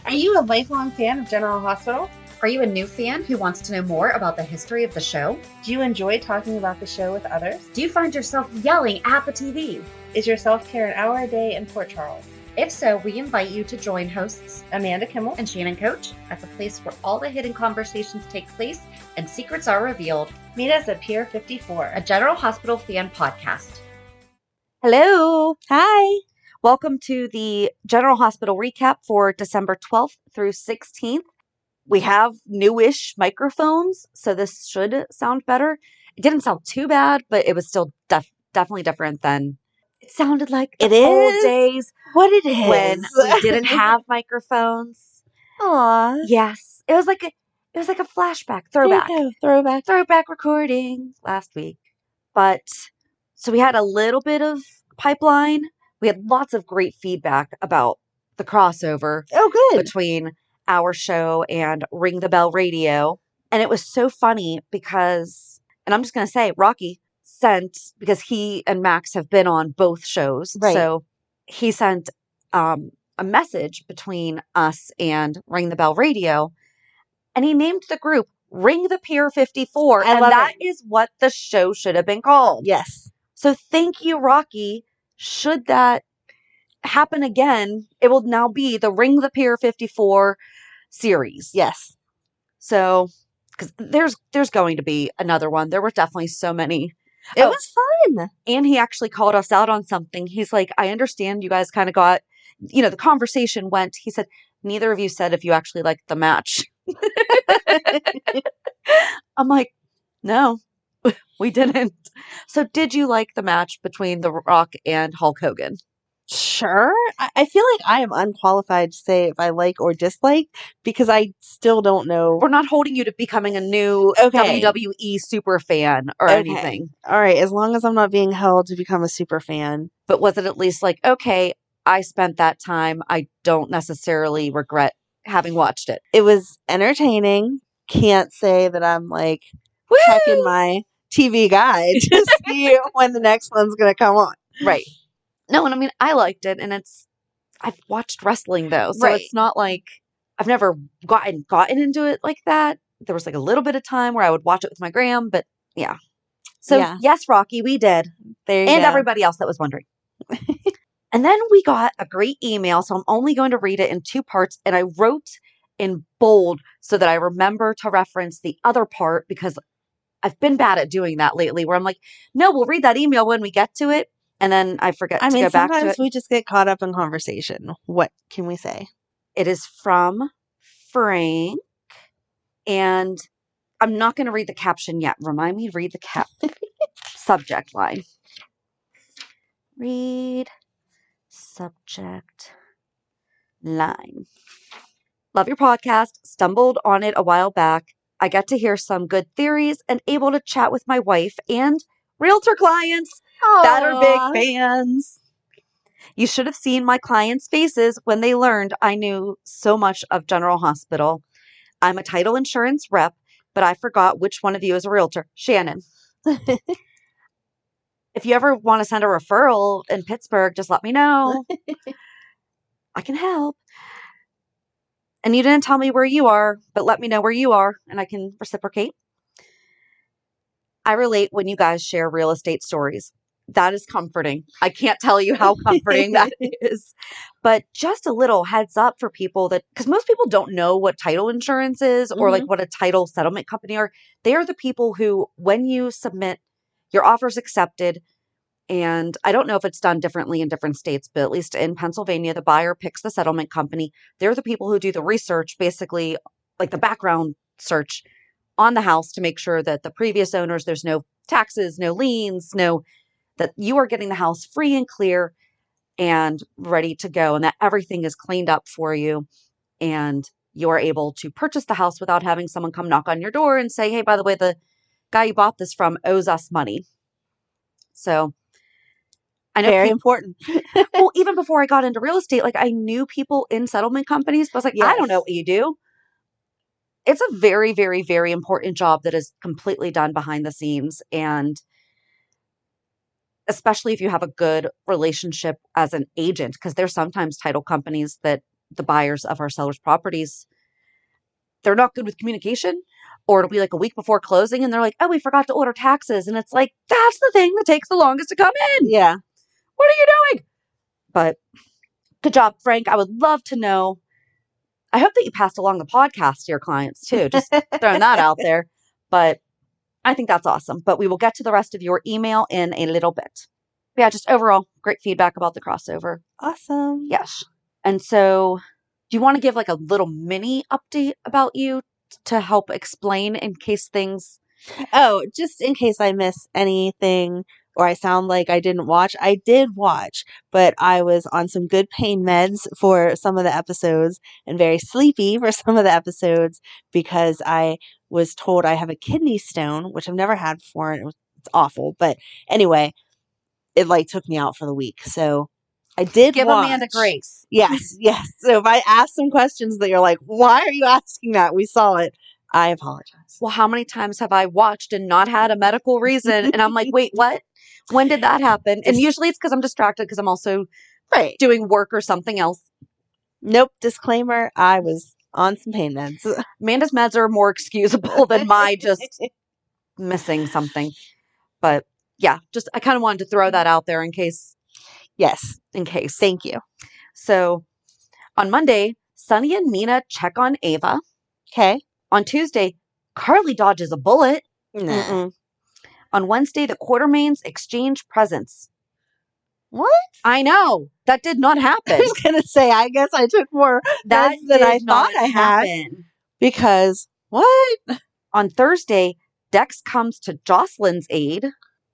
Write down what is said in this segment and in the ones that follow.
Are you a lifelong fan of General Hospital? Are you a new fan who wants to know more about the history of the show? Do you enjoy talking about the show with others? Do you find yourself yelling at the TV? Is your self-care an hour a day in Port Charles? If so, we invite you to join hosts Amanda Kimmel and Shannon Coach at the place where all the hidden conversations take place and secrets are revealed. Meet us at Pier 54, a General Hospital fan podcast. Hello. Hi. Welcome to the General Hospital recap for December 12th through 16th. We have newish microphones, so this should sound better. It didn't sound too bad, but it was still definitely different than it sounded like the old days. What it is. When we didn't have microphones. Aw. Yes. It was like a flashback, throwback. Throwback recording last week. But so we had a little bit of pipeline. We had lots of great feedback about the crossover between our show and Ring the Bell Radio. And it was so funny because, and I'm just going to say, Rocky sent, because he and Max have been on both shows. Right. So he sent a message between us and Ring the Bell Radio. And he named the group Ring the Pier 54. And that is what the show should have been called. Yes. So thank you, Rocky. Should that happen again, it will now be the Ring the Pier 54 series. Yes. So, because there's going to be another one. There were definitely so many. It was fun. And he actually called us out on something. He's like, I understand you guys kind of got, the conversation went, he said, neither of you said if you actually liked the match. I'm like, no. We didn't. So did you like the match between The Rock and Hulk Hogan? Sure. I feel like I am unqualified to say if I like or dislike because I still don't know. We're not holding you to becoming a new WWE super fan or anything. All right. As long as I'm not being held to become a super fan. But was it at least like, okay, I spent that time. I don't necessarily regret having watched it. It was entertaining. Can't say that I'm like checking my TV guide to see when the next one's going to come on. Right. No, and I mean, I liked it, and I've watched wrestling, though, so It's not like, I've never gotten into it like that. There was like a little bit of time where I would watch it with my gram, but yeah. So, Yes, Rocky, we did. There you go. And everybody else that was wondering. And then we got a great email, so I'm only going to read it in two parts, and I wrote in bold so that I remember to reference the other part, because I've been bad at doing that lately, where I'm like, no, we'll read that email when we get to it. And then I forget to go back to it. Sometimes we just get caught up in conversation. What can we say? It is from Frank. And I'm not going to read the caption yet. Remind me to read the subject line. Read subject line. Love your podcast. Stumbled on it a while back. I get to hear some good theories and able to chat with my wife and realtor clients that are big fans. You should have seen my clients' faces when they learned I knew so much of General Hospital. I'm a title insurance rep, but I forgot which one of you is a realtor. Shannon. If you ever want to send a referral in Pittsburgh, just let me know. I can help. And you didn't tell me where you are, but let me know where you are, and I can reciprocate. I relate when you guys share real estate stories. That is comforting. I can't tell you how comforting that is. But just a little heads up for people because most people don't know what title insurance is or like what a title settlement company are. They are the people who, when you submit, your offer's accepted. And I don't know if it's done differently in different states, but at least in Pennsylvania, the buyer picks the settlement company. They're the people who do the research, basically like the background search on the house to make sure that the previous owners, there's no taxes, no liens, that you are getting the house free and clear and ready to go, and that everything is cleaned up for you. And you are able to purchase the house without having someone come knock on your door and say, hey, by the way, the guy you bought this from owes us money. So I know very important. Well, even before I got into real estate, like I knew people in settlement companies, but I was like, I don't know what you do. It's a very, very, very important job that is completely done behind the scenes. And especially if you have a good relationship as an agent, because there's sometimes title companies that the buyers of our sellers' properties, they're not good with communication, or it'll be like a week before closing and they're like, oh, we forgot to order taxes. And it's like, that's the thing that takes the longest to come in. Yeah. What are you doing? But good job, Frank. I would love to know. I hope that you passed along the podcast to your clients too. Just throwing that out there. But I think that's awesome. But we will get to the rest of your email in a little bit. But yeah, just overall, great feedback about the crossover. Awesome. Yes. And so, do you want to give like a little mini update about you to help explain in case things... Oh, just in case I miss anything or I sound like I didn't watch. I did watch, but I was on some good pain meds for some of the episodes and very sleepy for some of the episodes because I was told I have a kidney stone, which I've never had before, and it's awful. But anyway, it like took me out for the week. So I did Give watch. Amanda grace. Yes, yes. So if I ask some questions that you're like, why are you asking that? We saw it. I apologize. Well, how many times have I watched and not had a medical reason? And I'm like, wait, what? When did that happen? And usually it's because I'm distracted because I'm also doing work or something else. Nope. Disclaimer. I was on some pain meds. Amanda's meds are more excusable than my just missing something. But yeah, just I kind of wanted to throw that out there in case. Yes. In case. Thank you. So on Monday, Sonny and Nina check on Ava. Okay. On Tuesday, Carly dodges a bullet. Nah. On Wednesday, the Quartermains exchange presents. What? I know. That did not happen. I was going to say, I guess I took more That meds than did I thought not I had. happen. Because, what? On Thursday, Dex comes to Jocelyn's aid.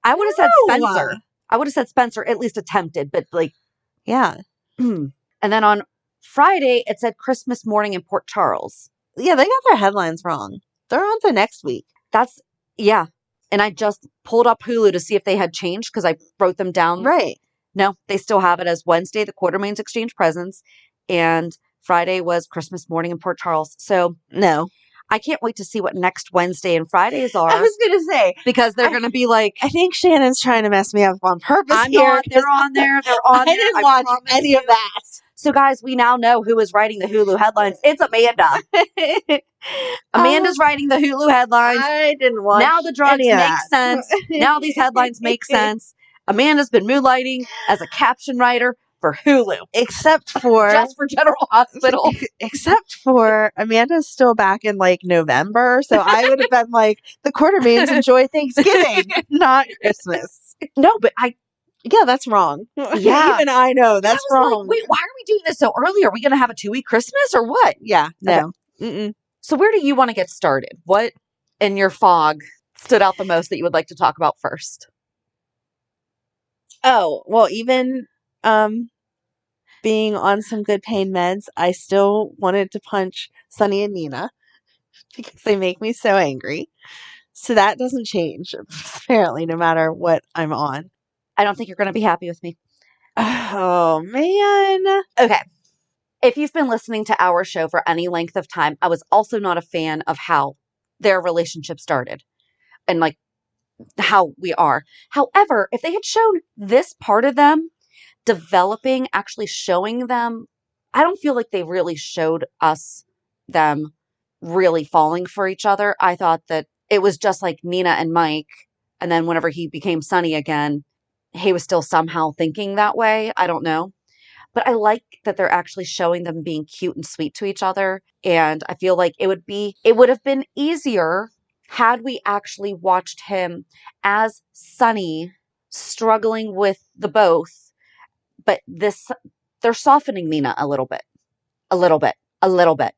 I would have said Spencer. I would have said Spencer, at least attempted, but like. Yeah. And then on Friday, it said Christmas morning in Port Charles. Yeah, they got their headlines wrong. They're on to next week. Yeah. And I just pulled up Hulu to see if they had changed because I wrote them down. Right. No, they still have it as Wednesday, the Quartermains exchange presents. And Friday was Christmas morning in Port Charles. So no. I can't wait to see what next Wednesday and Fridays are. I was going to say. Because they're going to be like. I think Shannon's trying to mess me up on purpose I'm here. not, they're on there. They're on there. I didn't watch any of that. So guys, we now know who is writing the Hulu headlines. It's Amanda. Amanda's writing the Hulu headlines. I didn't watch Now the drugs any of make that. sense. Now these headlines make sense. Amanda's been moonlighting as a caption writer for Hulu. Except for... Just for General Hospital. Except for Amanda's still back in like November. So I would have been like, the Quartermains enjoy Thanksgiving, not Christmas. No, but yeah, that's wrong. Yeah. Even I know that's wrong. Like, wait, why are we doing this so early? Are we going to have a 2-week Christmas or what? Yeah, no. Okay. So where do you want to get started? What in your fog stood out the most that you would like to talk about first? Oh, well, even being on some good pain meds, I still wanted to punch Sonny and Nina because they make me so angry. So that doesn't change, apparently, no matter what I'm on. I don't think you're going to be happy with me. Oh, man. Okay. If you've been listening to our show for any length of time, I was also not a fan of how their relationship started and like how we are. However, if they had shown this part of them developing, actually showing them, I don't feel like they really showed us them really falling for each other. I thought that it was just like Nina and Mike. And then whenever he became Sonny again, he was still somehow thinking that way. I don't know. But I like that they're actually showing them being cute and sweet to each other. And I feel like it would have been easier had we actually watched him as Sonny struggling with the both. But they're softening Nina a little bit. A little bit. A little bit.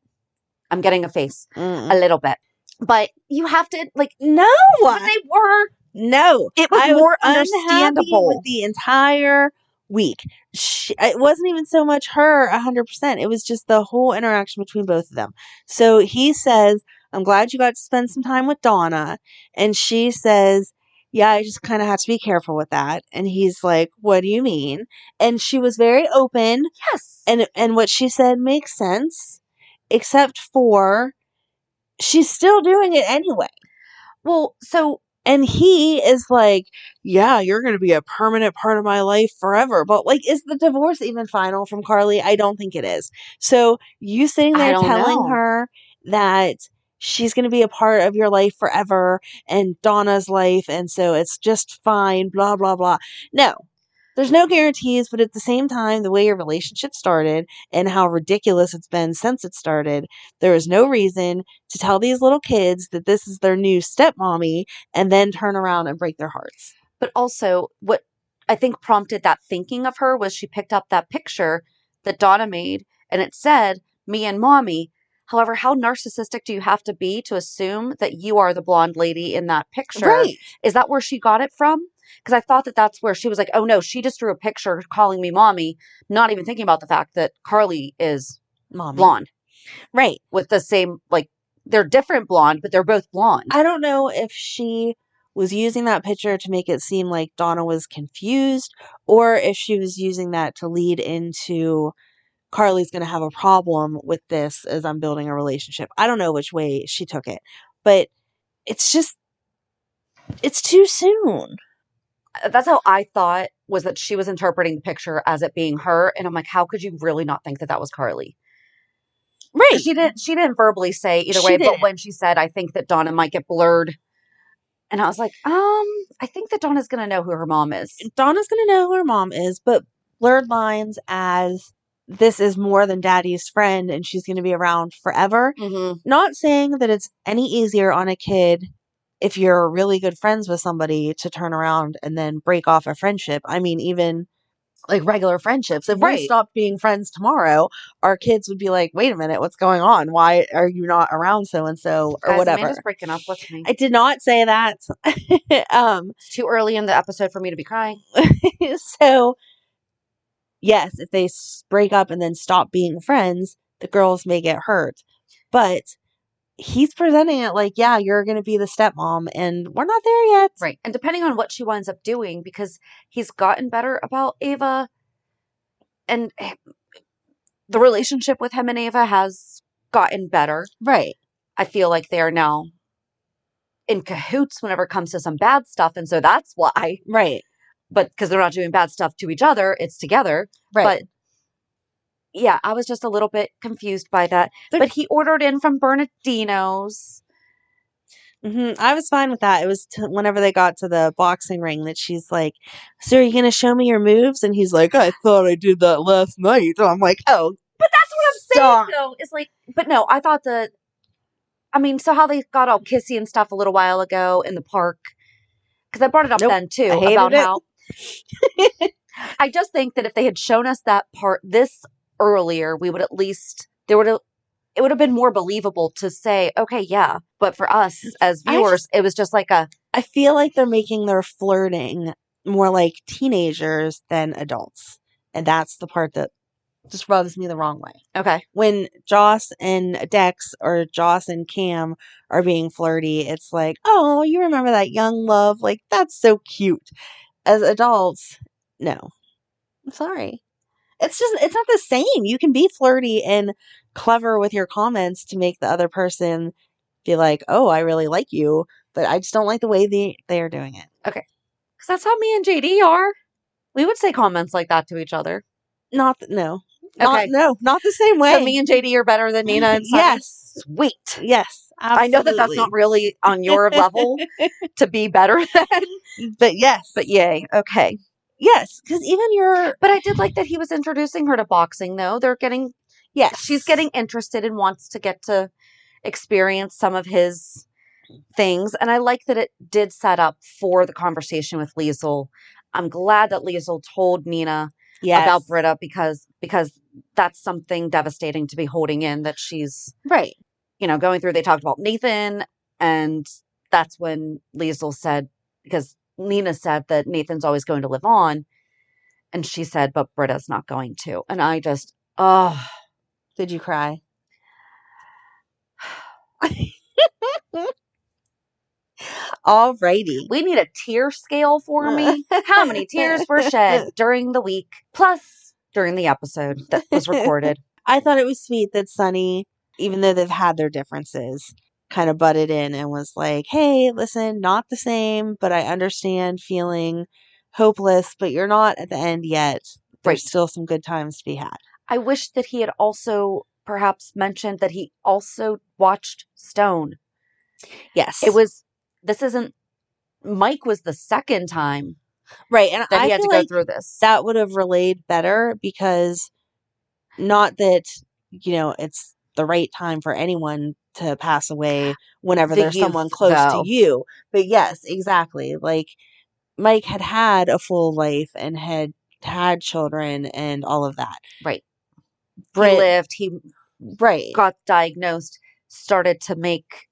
I'm getting a face. A little bit. But you have to, like, no. They were. No. It was more understandable. With the entire week. It wasn't even so much her 100%. It was just the whole interaction between both of them. So he says, I'm glad you got to spend some time with Donna. And she says, yeah, I just kind of have to be careful with that. And he's like, what do you mean? And she was very open. Yes. And what she said makes sense, except for she's still doing it anyway. Well, so And he is like, yeah, you're going to be a permanent part of my life forever. But like, is the divorce even final from Carly? I don't think it is. So you sitting I there don't telling know. her that she's going to be a part of your life forever and Donna's life. And so it's just fine, blah, blah, blah. No, there's no guarantees. But at the same time, the way your relationship started and how ridiculous it's been since it started, there is no reason to tell these little kids that this is their new stepmommy and then turn around and break their hearts. But also, what I think prompted that thinking of her was she picked up that picture that Donna made, and it said, me and mommy. However, how narcissistic do you have to be to assume that you are the blonde lady in that picture? Right. Is that where she got it from? Because I thought that that's where she was like, oh no, she just drew a picture calling me mommy, not even thinking about the fact that Carly is Mommy. blonde Right. with the same, like, they're different blonde, but they're both blonde. I don't know if she was using that picture to make it seem like Donna was confused or if she was using that to lead into Carly's going to have a problem with this as I'm building a relationship. I don't know which way she took it, but it's just, it's too soon. That's how I thought, was that she was interpreting the picture as it being her. And I'm like, how could you really not think that that was Carly? Right. She didn't verbally say either She way, didn't. but when she said, I think that Donna might get blurred. And I was like, I think that Donna's going to know who her mom is. Donna's going to know who her mom is, but blurred lines as this is more than daddy's friend and she's going to be around forever. Mm-hmm. Not saying that it's any easier on a kid if you're really good friends with somebody to turn around and then break off a friendship. I mean, even like regular friendships. If we Right. stopped being friends tomorrow, our kids would be like, wait a minute, what's going on? Why are you not around so-and-so or Guys, whatever? Amanda's breaking up with me. I did not say that. It's too early in the episode for me to be crying. So, yes, if they break up and then stop being friends, the girls may get hurt. But he's presenting it like, yeah, you're going to be the stepmom, and we're not there yet. Right. And depending on what she winds up doing, because he's gotten better about Ava, and the relationship with him and Ava has gotten better. Right. I feel like they are now in cahoots whenever it comes to some bad stuff. And so that's why. Right. But because they're not doing bad stuff to each other, it's together. Right. But yeah, I was just a little bit confused by that. But he ordered in from Bernardino's. I was fine with that. It was whenever they got to the boxing ring that she's like, so are you going to show me your moves? And he's like, I thought I did that last night. And I'm like, oh. But that's what I'm saying, though. It's like, but no, I thought that, I mean, so how they got all kissy and stuff a little while ago in the park. Because I brought it up then, too, about how. I just think that if they had shown us that part this earlier, we would at least, it would have been more believable to say, okay, yeah. But for us as viewers, it was just like I feel like they're making their flirting more like teenagers than adults. And that's the part that just rubs me the wrong way. Okay. When Joss and Dex or Joss and Cam are being flirty, it's like, oh, you remember that young love? Like, that's so cute. As adults, no. I'm sorry. It's not the same. You can be flirty and clever with your comments to make the other person be like, oh, I really like you, but I just don't like the way they are doing it. Okay. Because that's how me and JD are. We would say comments like that to each other. Not the same way. So me and JD are better than Nina and Sonny? Yes. Sweet. Yes, absolutely. I know that that's not really on your level to be better than. But yes. But yay. Okay. Yes, because even But I did like that he was introducing her to boxing, though. Yes. She's getting interested and wants to get to experience some of his things. And I like that it did set up for the conversation with Liesl. I'm glad that Liesl told Nina about Britta because that's something devastating to be holding in, that she's right. Going through. They talked about Nathan, and that's when Liesl said, because Nina said that Nathan's always going to live on, and she said, but Britta's not going to. And I just, did you cry? Alrighty. We need a tear scale for me. How many tears were shed during the week, plus during the episode that was recorded? I thought it was sweet that Sonny, even though they've had their differences, kind of butted in and was like, hey, listen, not the same, but I understand feeling hopeless, but you're not at the end yet. There's still some good times to be had. I wish that he had also perhaps mentioned that he also watched Stone. Yes. Mike was the second time right. And that he I had to feel go like through this. that would have relayed better, because not that, it's the right time for anyone to pass away whenever The there's someone youth, close though. to you. But yes, exactly. Like, Mike had a full life and had children and all of that. Right. Britt, he lived, he right. got diagnosed, started to make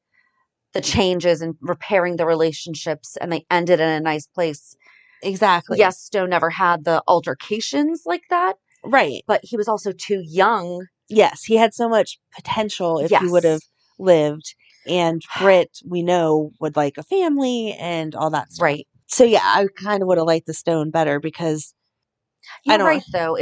the changes and repairing the relationships, and they ended in a nice place. Exactly. Yes, Stone never had the altercations like that. Right. But he was also too young. Yes, he had so much potential if he would have lived. And Britt, we know, would like a family and all that stuff. Right. So yeah, I kind of would have liked the Stone better, because You're right, though.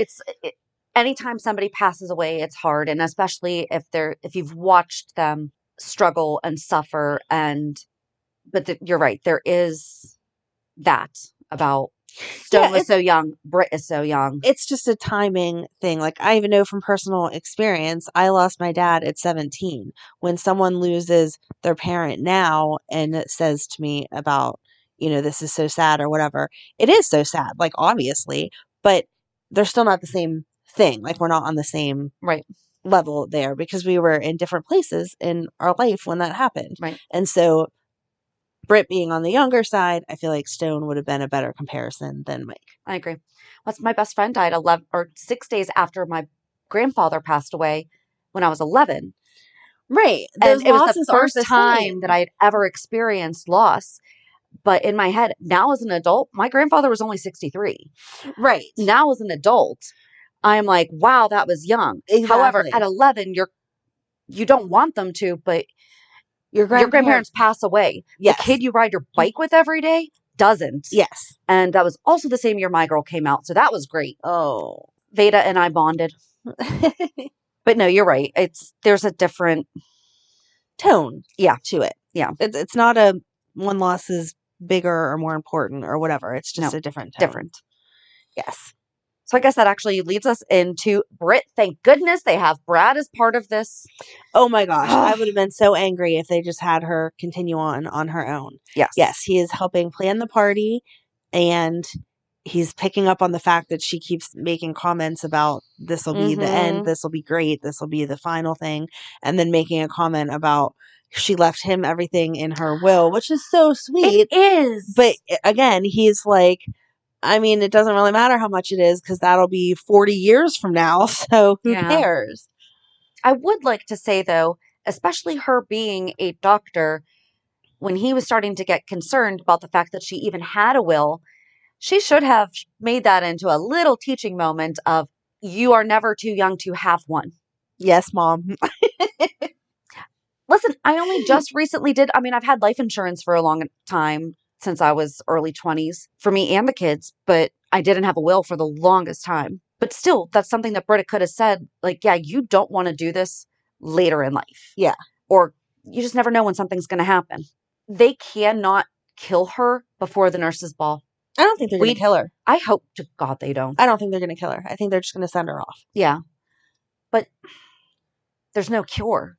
Anytime somebody passes away, it's hard, and especially if you've watched them struggle and suffer, but you're right. There is that about Stone was so young, Britt is so young. It's just a timing thing. Like, I even know from personal experience, I lost my dad at 17. When someone loses their parent now and it says to me about, this is so sad or whatever, it is so sad, like, obviously, but they're still not the same thing. Like, we're not on the same level there, because we were in different places in our life when that happened. Right. And so Britt being on the younger side, I feel like Stone would have been a better comparison than Mike. I agree. My best friend died 6 days after my grandfather passed away when I was 11. Right. And it was the first time that I'd ever experienced loss. But in my head, now as an adult, my grandfather was only 63. Right. Now as an adult, I'm like, wow, that was young. Exactly. However, at 11, you don't want them to, but your grandparents pass away. Yes. The kid you ride your bike with every day doesn't. Yes. And that was also the same year my girl came out. So that was great. Oh. Veda and I bonded. But no, you're right. There's a different tone to it. Yeah. It's not a one loss is bigger or more important or whatever. It's just a different tone. Different. Yes. So I guess that actually leads us into Britt. Thank goodness they have Brad as part of this. Oh my gosh. I would have been so angry if they just had her continue on her own. Yes. Yes. He is helping plan the party, and he's picking up on the fact that she keeps making comments about this will be the end. This will be great. This will be the final thing. And then making a comment about she left him everything in her will, which is so sweet. It is. But again, he's like, I mean, it doesn't really matter how much it is, because that'll be 40 years from now. So who cares? I would like to say, though, especially her being a doctor, when he was starting to get concerned about the fact that she even had a will, she should have made that into a little teaching moment of, you are never too young to have one. Yes, Mom. Listen, I only just recently I've had life insurance for a long time, since I was early 20s for me and the kids, but I didn't have a will for the longest time. But still, that's something that Britta could have said, like, yeah, you don't want to do this later in life. Yeah. Or you just never know when something's going to happen. They cannot kill her before the nurse's ball. I don't think they're going to kill her. I hope to God they don't. I don't think they're going to kill her. I think they're just going to send her off. Yeah. But there's no cure.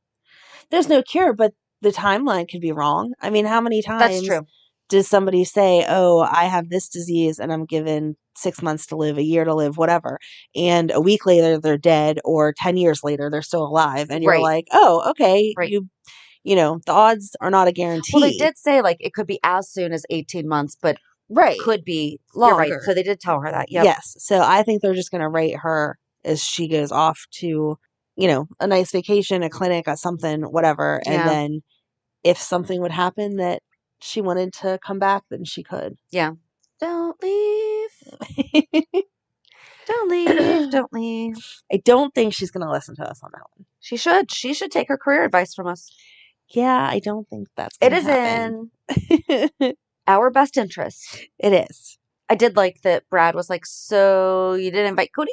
There's no cure, but the timeline could be wrong. I mean, how many times That's true. Does somebody say, oh, I have this disease and I'm given 6 months to live, a year to live, whatever, and a week later they're dead, or 10 years later they're still alive, and you're like, oh, okay, you know, the odds are not a guarantee. Well, they did say, like, it could be as soon as 18 months, but could be longer. You're right. So they did tell her that. Yep. Yes. So I think they're just going to rate her as she goes off to, you know, a nice vacation, a clinic, a something, whatever, and then if something would happen that she wanted to come back, then she could. Yeah. Don't leave. Don't leave. Don't leave. I don't think she's going to listen to us on that one. She should. She should take her career advice from us. Yeah, I don't think that's going to happen. It is in our best interest. It is. I did like that Brad was like, so you didn't invite Cody?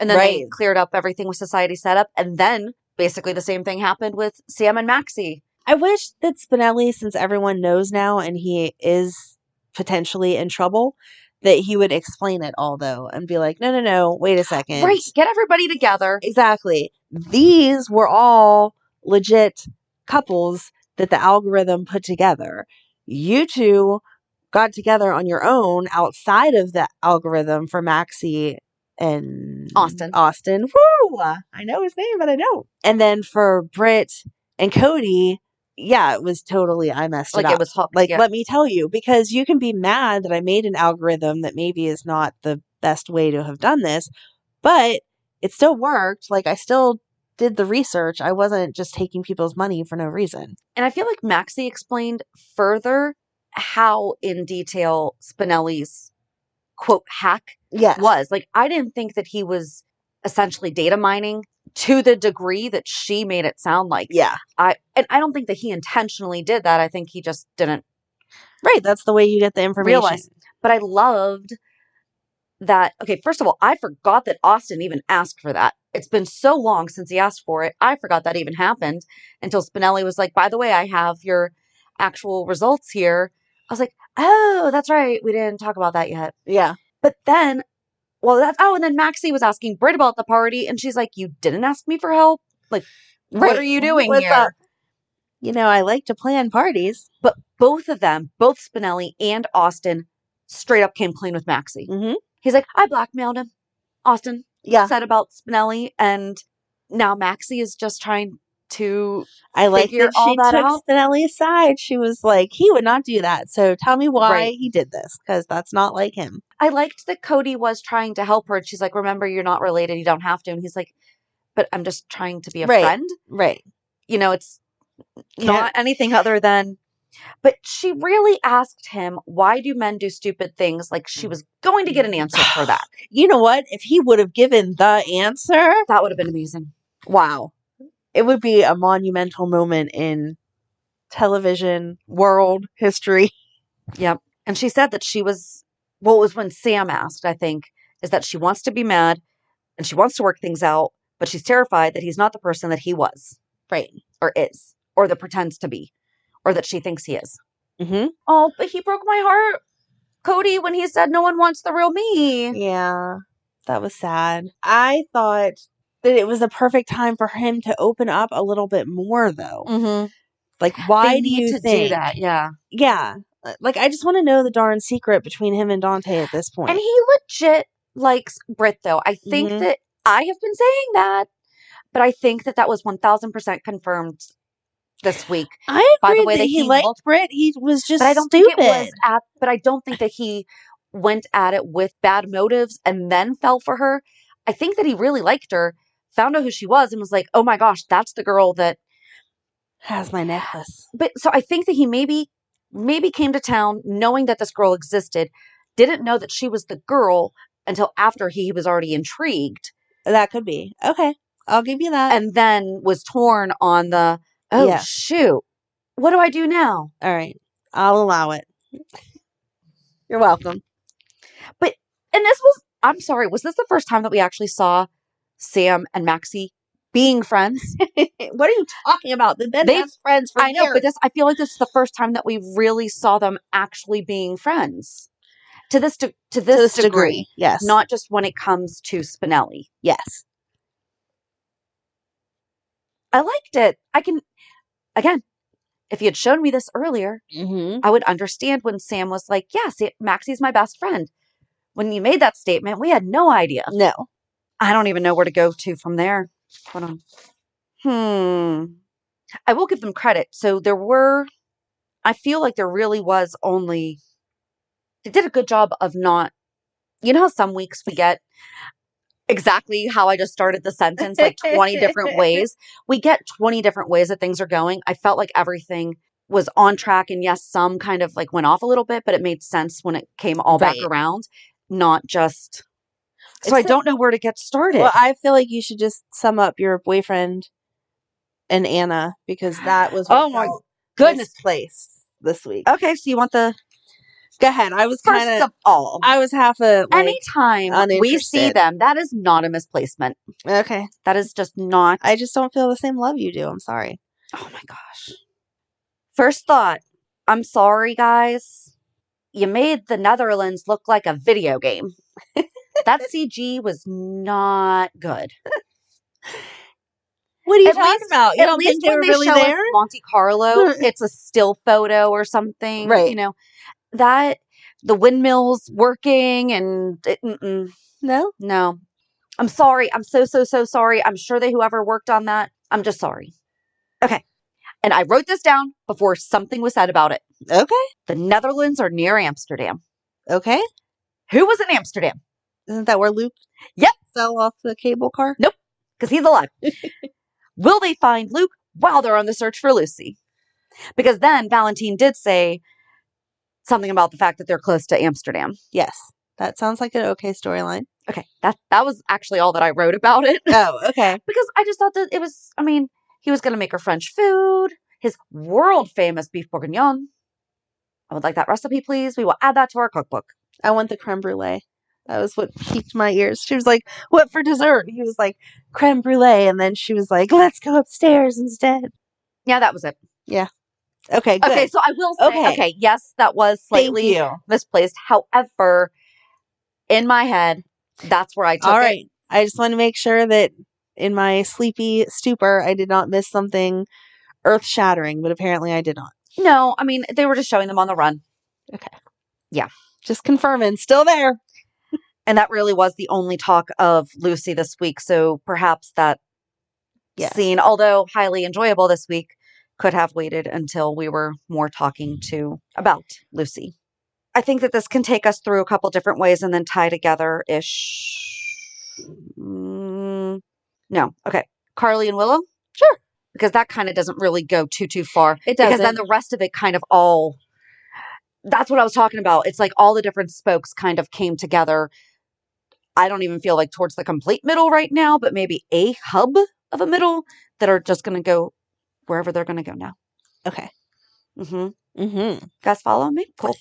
And then they cleared up everything with society set up. And then basically the same thing happened with Sam and Maxie. I wish that Spinelli, since everyone knows now and he is potentially in trouble, that he would explain it all, though, and be like, no, wait a second. Right. Get everybody together. Exactly. These were all legit couples that the algorithm put together. You two got together on your own outside of the algorithm for Maxie and Austin. Woo! I know his name, but I don't. And then for Britt and Cody, yeah, it was totally, I messed it up. It was hooked. Like, yeah. let me tell you, because you can be mad that I made an algorithm that maybe is not the best way to have done this, but it still worked. Like, I still did the research. I wasn't just taking people's money for no reason. And I feel like Maxie explained further how in detail Spinelli's quote hack was. Like, I didn't think that he was essentially data mining to the degree that she made it sound like. Yeah. I don't think that he intentionally did that. I think he just didn't. Right. That's the way you get the information. Realize. But I loved that. Okay, first of all, I forgot that Austin even asked for that. It's been so long since he asked for it. I forgot that even happened until Spinelli was like, by the way, I have your actual results here. I was like, oh, that's right. We didn't talk about that yet. Yeah. But then, and then Maxie was asking Britt about the party, and she's like, you didn't ask me for help? Like, what are you doing What's here? up? I like to plan parties. But both of them, both Spinelli and Austin, straight up came clean with Maxie. Mm-hmm. He's like, I blackmailed him. Austin said about Spinelli, and now Maxie is just trying to I like that she took out. Spinelli's side. She was like, he would not do that. So tell me why he did this, because that's not like him. I liked that Cody was trying to help her. And she's like, remember, you're not related. You don't have to. And he's like, but I'm just trying to be a friend. Right. It's not anything other than, but she really asked him, why do men do stupid things? Like, she was going to get an answer for that. You know what? If he would have given the answer, that would have been amazing. Wow. It would be a monumental moment in television world history. Yep. And she said that she was, it was when Sam asked, I think, is that she wants to be mad and she wants to work things out, but she's terrified that he's not the person that he was. Right. Or is. Or that pretends to be. Or that she thinks he is. Mm-hmm. Oh, but he broke my heart, Cody, when he said no one wants the real me. Yeah. That was sad. I thought that it was the perfect time for him to open up a little bit more, though. Mm-hmm. Like, why they do need you to think? Do that? Yeah. Yeah. Like, I just want to know the darn secret between him and Dante at this point. And he legit likes Britt, though. I think that I have been saying that, but I think that was 1,000% confirmed this week. I agree by the way that he liked Britt. He was just but I don't stupid. think it was but I don't think that he went at it with bad motives and then fell for her. I think that he really liked her, found out who she was, and was like, oh my gosh, that's the girl that has my necklace. But so I think that he maybe came to town knowing that this girl existed, didn't know that she was the girl until after he was already intrigued. That could be. Okay. I'll give you that. And then was torn on the, shoot, what do I do now? All right. I'll allow it. You're welcome. But, and this was, I'm sorry, was this the first time that we actually saw Sam and Maxie being friends? What are you talking about? They've been best friends for years. I know, but I feel like this is the first time that we really saw them actually being friends. To this degree. Yes. Not just when it comes to Spinelli. Yes. I liked it. Again, if you had shown me this earlier, I would understand when Sam was like, yes, Maxie's my best friend. When you made that statement, we had no idea. No. I don't even know where to go to from there. Hold on. I will give them credit. So I feel like there really was only, they did a good job of not, how some weeks we get exactly how I just started the sentence, like 20 different ways. We get 20 different ways that things are going. I felt like everything was on track. And yes, some kind of like went off a little bit, but it made sense when it came all back around, not just. So I don't know where to get started. Well, I feel like you should just sum up your boyfriend and Anna, because that was oh my goodness place this week. Okay, so you want the. Go ahead. I was First of all, I was half anytime we see them, that is not a misplacement. Okay. That is just not. I just don't feel the same love you do. I'm sorry. Oh my gosh. First thought, I'm sorry, guys. You made the Netherlands look like a video game. That CG was not good. What are you At talking least- about? You At don't least think they when were they really show there? us Monte Carlo, it's a still photo or something. Right. You know, that, the windmills working and, No? no. I'm sorry. I'm so sorry. I'm sure that whoever worked on that, I'm just sorry. Okay. And I wrote this down before something was said about it. Okay. The Netherlands are near Amsterdam. Okay. Who was in Amsterdam? Isn't that where Luke Yep. fell off the cable car? Nope. Because he's alive. Will they find Luke while they're on the search for Lucy? Because then Valentin did say something about the fact that they're close to Amsterdam. Yes. That sounds like an okay storyline. Okay. That was actually all that I wrote about it. Oh, okay. Because I just thought that it was, I mean, he was going to make her French food, his world famous beef bourguignon. I would like that recipe, please. We will add that to our cookbook. I want the creme brulee. That was what piqued my ears. She was like, what for dessert? He was like, creme brulee. And then she was like, let's go upstairs instead. Yeah, that was it. Okay, good. Okay, so I will say, Okay. yes, that was Thank slightly you. misplaced. However, in my head, that's where I took All it. right. I just want to make sure that in my sleepy stupor, I did not miss something earth shattering, but apparently I did not. No, I mean, they were just showing them on the run. Okay. Yeah. Just confirming. Still there. And that really was the only talk of Lucy this week. So perhaps that Yes. scene, although highly enjoyable this week, could have waited until we were more talking about Lucy. I think that this can take us through a couple different ways and then tie together-ish. No. Okay. Carly and Willow? Sure. Because that kind of doesn't really go too far. It Because doesn't. then the rest of it kind of all... That's what I was talking about. It's like all the different spokes kind of came together. I don't even feel like towards the complete middle right now, but maybe a hub of a middle that are just going to go wherever they're going to go now. Okay. Mm-hmm. Mm-hmm. Guys follow me? Cool.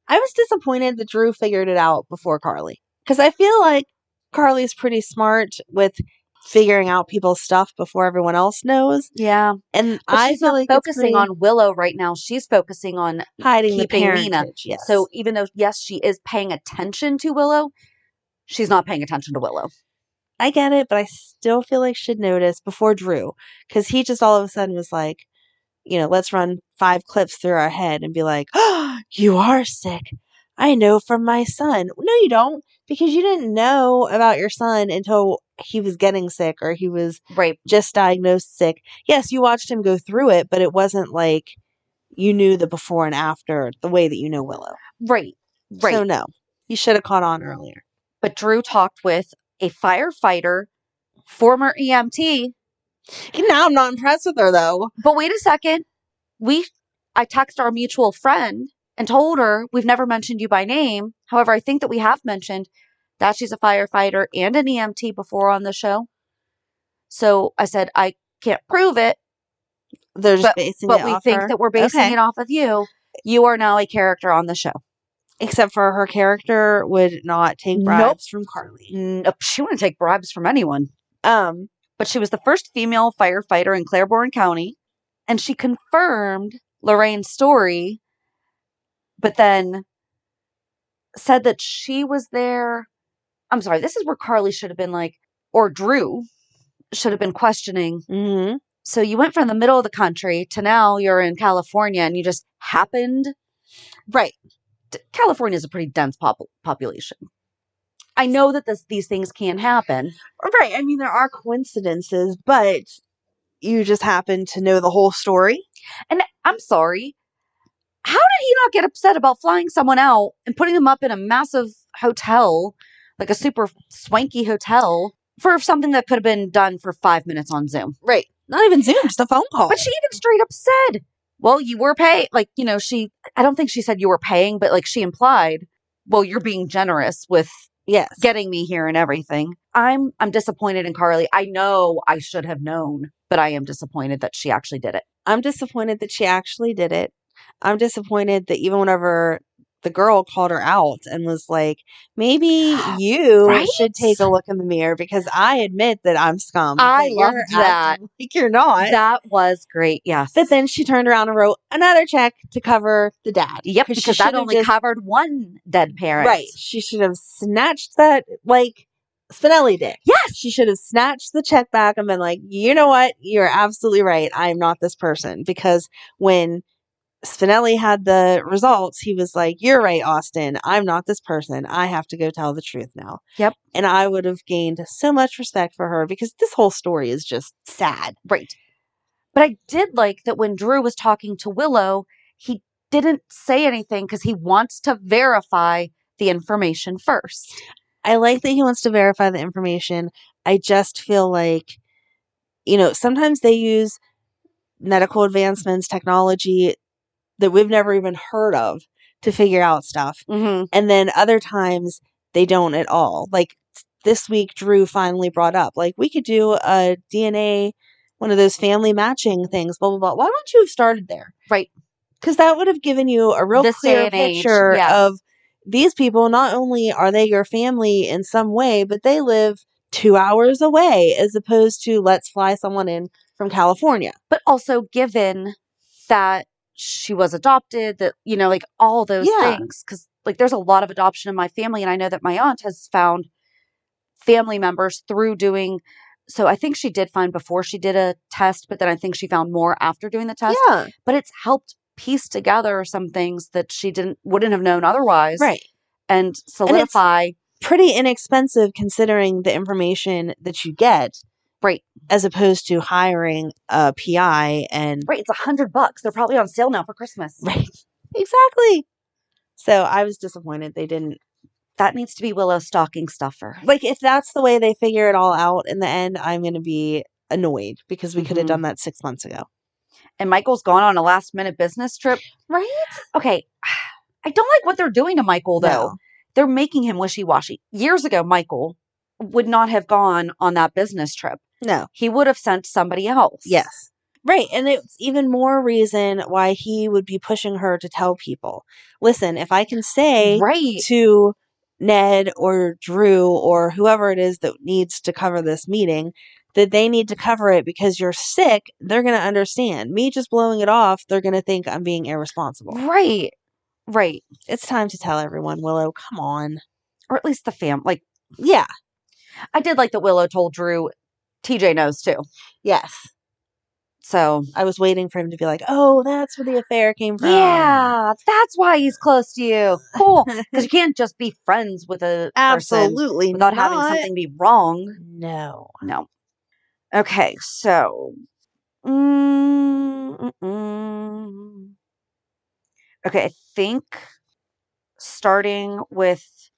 I was disappointed that Drew figured it out before Carly. Because I feel like Carly's pretty smart with figuring out people's stuff before everyone else knows. Yeah. And But I she's feel not like it's focusing pretty on Willow right now. She's focusing on hiding the keeping Nina. parentage. Yes. So even though, yes, she is paying attention to Willow, she's not paying attention to Willow. I get it, but I still feel like she'd notice before Drew. Because he just all of a sudden was like, let's run 5 clips through our head and be like, oh, you are sick. I know from my son. No, you don't. Because you didn't know about your son until he was getting sick or he was Right. just diagnosed sick. Yes, you watched him go through it, but it wasn't like you knew the before and after the way that you know Willow. Right. So no, you should have caught on earlier. But Drew talked with a firefighter, former EMT. Now I'm not impressed with her though. But wait a second. I texted our mutual friend and told her we've never mentioned you by name. However, I think that we have mentioned that she's a firefighter and an EMT before on the show. So I said, I can't prove it, They're just basing it but we off think her. that we're basing it off of you. You are now a character on the show. Except for her character would not take bribes from Carly. Nope. She wouldn't take bribes from anyone. But she was the first female firefighter in Claiborne County, and she confirmed Lorraine's story, but then said that she was there. I'm sorry, this is where Carly should have been like, or Drew should have been questioning. Mm-hmm. So you went from the middle of the country to now you're in California and you just happened. Right. California is a pretty dense population. I know that these things can happen. Right. I mean, there are coincidences, but you just happen to know the whole story. And I'm sorry. How did he not get upset about flying someone out and putting them up in a massive hotel, like a super swanky hotel, for something that could have been done for 5 minutes on Zoom? Right. Not even Zoom, just a phone call. But she even straight up said, well, you were paying. Like, I don't think she said you were paying, but like she implied, well, you're being generous with getting me here and everything. I'm disappointed in Carly. I know I should have known, but I am disappointed that she actually did it. I'm disappointed that she actually did it. I'm disappointed that even whenever the girl called her out and was like, maybe you Right? should take a look in the mirror because I admit that I'm scum. I but you're loved that. acting like you're not. That was great. Yes. But then she turned around and wrote another check to cover the dad. Yep, she because that should have only covered one dead parent. Right. She should have snatched that like Spinelli did. Yes. She should have snatched the check back and been like, you know what? You're absolutely right. I'm not this person. Because when Spinelli had the results, he was like, you're right, Austin. I'm not this person. I have to go tell the truth now. Yep. And I would have gained so much respect for her because this whole story is just sad. Right. But I did like that when Drew was talking to Willow, he didn't say anything because he wants to verify the information first. I like that he wants to verify the information. I just feel like, sometimes they use medical advancements, technology that we've never even heard of to figure out stuff. Mm-hmm. And then other times they don't at all. Like this week, Drew finally brought up, like, we could do a DNA, one of those family matching things, blah, blah, blah. Why don't you have started there? Right. Because that would have given you a real This clear day and age, picture yeah. of these people. Not only are they your family in some way, but they live 2 hours away as opposed to let's fly someone in from California. But also given that she was adopted, that, like all those things. Because there's a lot of adoption in my family. And I know that my aunt has found family members through doing. So I think she did find before she did a test, but then I think she found more after doing the test. Yeah. But it's helped piece together some things that she wouldn't have known otherwise. Right. And solidify. And pretty inexpensive considering the information that you get. Right. As opposed to hiring a PI and... Right. It's $100. They're probably on sale now for Christmas. Right. Exactly. So I was disappointed they didn't. That needs to be Willow's stocking stuffer. Like, if that's the way they figure it all out in the end, I'm going to be annoyed because we could have done that 6 months ago. And Michael's gone on a last minute business trip. Right? Okay. I don't like what they're doing to Michael, though. No. They're making him wishy-washy. Years ago, Michael would not have gone on that business trip. No. He would have sent somebody else. Yes. Right. And it's even more reason why he would be pushing her to tell people. Listen, if I can say to Ned or Drew or whoever it is that needs to cover this meeting that they need to cover it because you're sick, they're going to understand. Me just blowing it off, they're going to think I'm being irresponsible. Right. Right. It's time to tell everyone, Willow, come on. Or at least the fam. Yeah. I did like that Willow told Drew TJ knows too. Yes. So I was waiting for him to be like, oh, that's where the affair came from. Yeah, that's why he's close to you. Cool. Because you can't just be friends with a Absolutely person without not. having something be wrong. No. Okay, so. Okay, I think starting with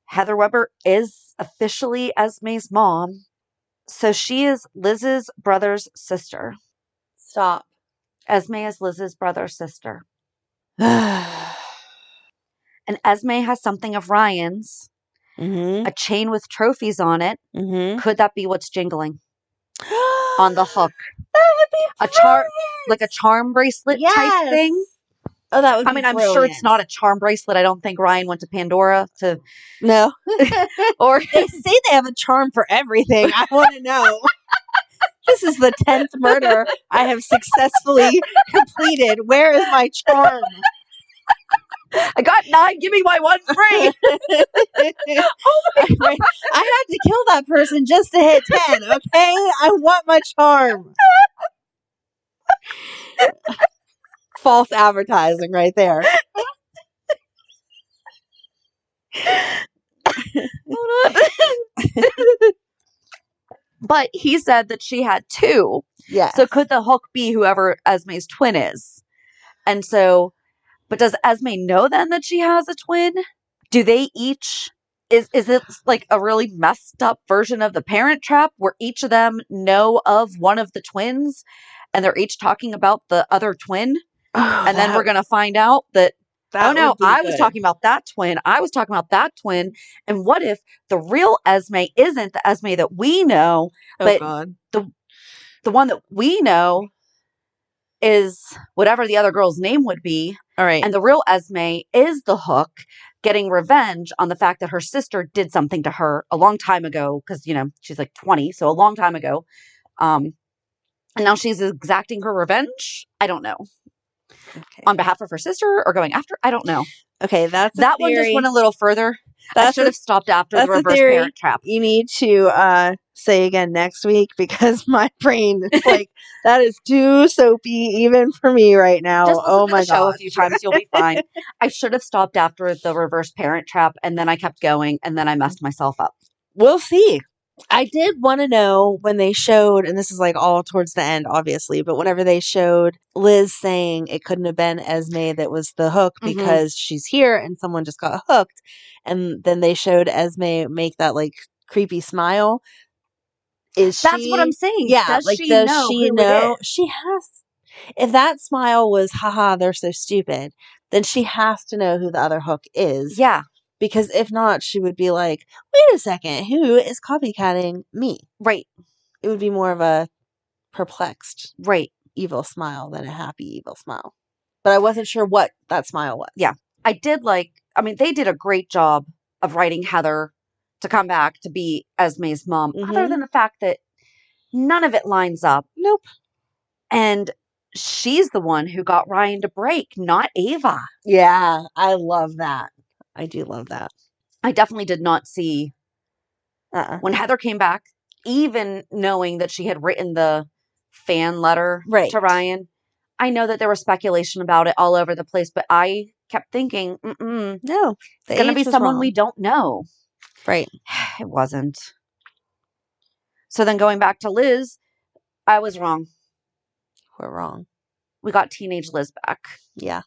Heather Weber is officially Esme's mom. So she is Liz's brother's sister. Stop. Esme is Liz's brother's sister. And Esme has something of Ryan's. Mm-hmm. A chain with trophies on it. Mm-hmm. Could that be what's jingling? On the hook. That would be like a charm bracelet type thing. Oh, that would be I'm sure it's not a charm bracelet. I don't think Ryan went to Pandora to... No. Or they say they have a charm for everything. I want to know. This is the 10th murder I have successfully completed. Where is my charm? I got 9. Give me my 1 free. I had to kill that person just to hit 10, okay? I want my charm. False advertising right there. Hold on. But he said that she had 2. Yeah. So could the hook be whoever Esme's twin is? And so, but does Esme know then that she has a twin? Do they each, is it like a really messed up version of the Parent Trap where each of them know of one of the twins and they're each talking about the other twin? And then we're going to find out that oh no, I was talking about that twin. I was talking about that twin. And what if the real Esme isn't the Esme that we know, but the one that we know is whatever the other girl's name would be. All right. And the real Esme is the Hook, getting revenge on the fact that her sister did something to her a long time ago. Because, she's like 20, so a long time ago. And now she's exacting her revenge. I don't know. Okay. On behalf of her sister or going after? I don't know. Okay, that's a That one just theory. went a little further. I That's should have stopped after the that's a reverse theory. parent trap. You need to say again next week because my brain is like, that is too soapy even for me right now. Just listen Oh to my the show god. a few times. You'll be fine. I should have stopped after the reverse parent trap, and then I kept going, and then I messed myself up. We'll see. I did want to know when they showed, and this is like all towards the end, obviously, but whenever they showed Liz saying it couldn't have been Esme that was the hook because she's here and someone just got hooked. And then they showed Esme make that like creepy smile. That's what I'm saying. Yeah. Does like, she does know she who know? it is? She has. If that smile was, haha, they're so stupid, then she has to know who the other hook is. Yeah. Because if not, she would be like, wait a second, who is copycatting me? Right. It would be more of a perplexed, Right. evil smile than a happy, evil smile. But I wasn't sure what that smile was. Yeah. I did they did a great job of writing Heather to come back to be Esme's mom, other than the fact that none of it lines up. Nope. And she's the one who got Ryan to break, not Ava. Yeah, I love that. I do love that. I definitely did not see when Heather came back, even knowing that she had written the fan letter to Ryan. I know that there was speculation about it all over the place, but I kept thinking, no, it's going to be someone we don't know. Right. It wasn't. So then going back to Liz, I was wrong. We're wrong. We got teenage Liz back. Yeah.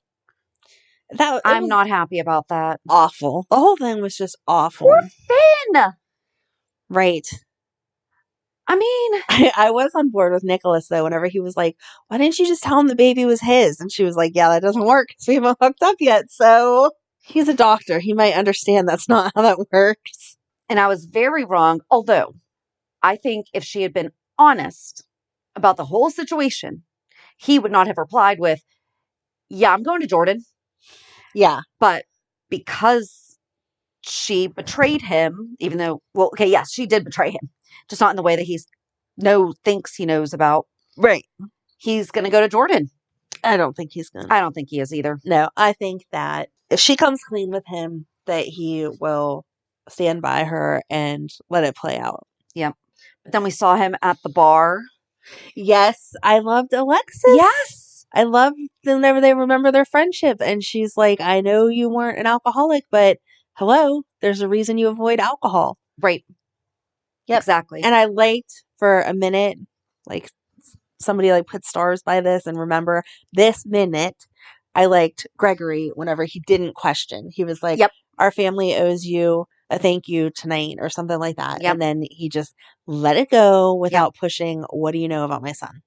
I'm not happy about that. Awful. The whole thing was just awful. Poor Finn. Right. I mean, I was on board with Nikolas, though, whenever he was like, why didn't you just tell him the baby was his? And she was like, yeah, that doesn't work because we haven't hooked up yet. So he's a doctor. He might understand that's not how that works. And I was very wrong. Although I think if she had been honest about the whole situation, he would not have replied with, yeah, I'm going to Jordan. Yeah. But because she betrayed him, even though, yes, she did betray him. Just not in the way that thinks he knows about. Right. He's going to go to Jordan. I don't think he's going to. I don't think he is either. No, I think that if she comes clean with him, that he will stand by her and let it play out. Yeah. But then we saw him at the bar. Yes. I loved Alexis. Yes. I loved whenever they remember their friendship. And she's like, I know you weren't an alcoholic, but hello, there's a reason you avoid alcohol. Right. Yep. Exactly. And I liked for a minute, like somebody like put stars by this and remember this minute, I liked Gregory whenever he didn't question. He was like, yep, our family owes you a thank you tonight or something like that. Yep. And then he just let it go without pushing. What do you know about my son?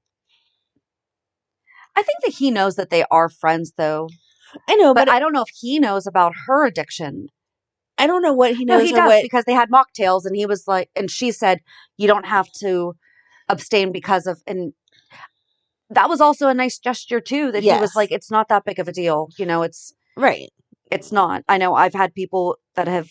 I think that he knows that they are friends though. I know, but I don't know if he knows about her addiction. I don't know what he knows. No, he does because they had mocktails and he was like, and she said, you don't have to abstain because of, and that was also a nice gesture too, that he was like, it's not that big of a deal. It's right. It's not. I know I've had people that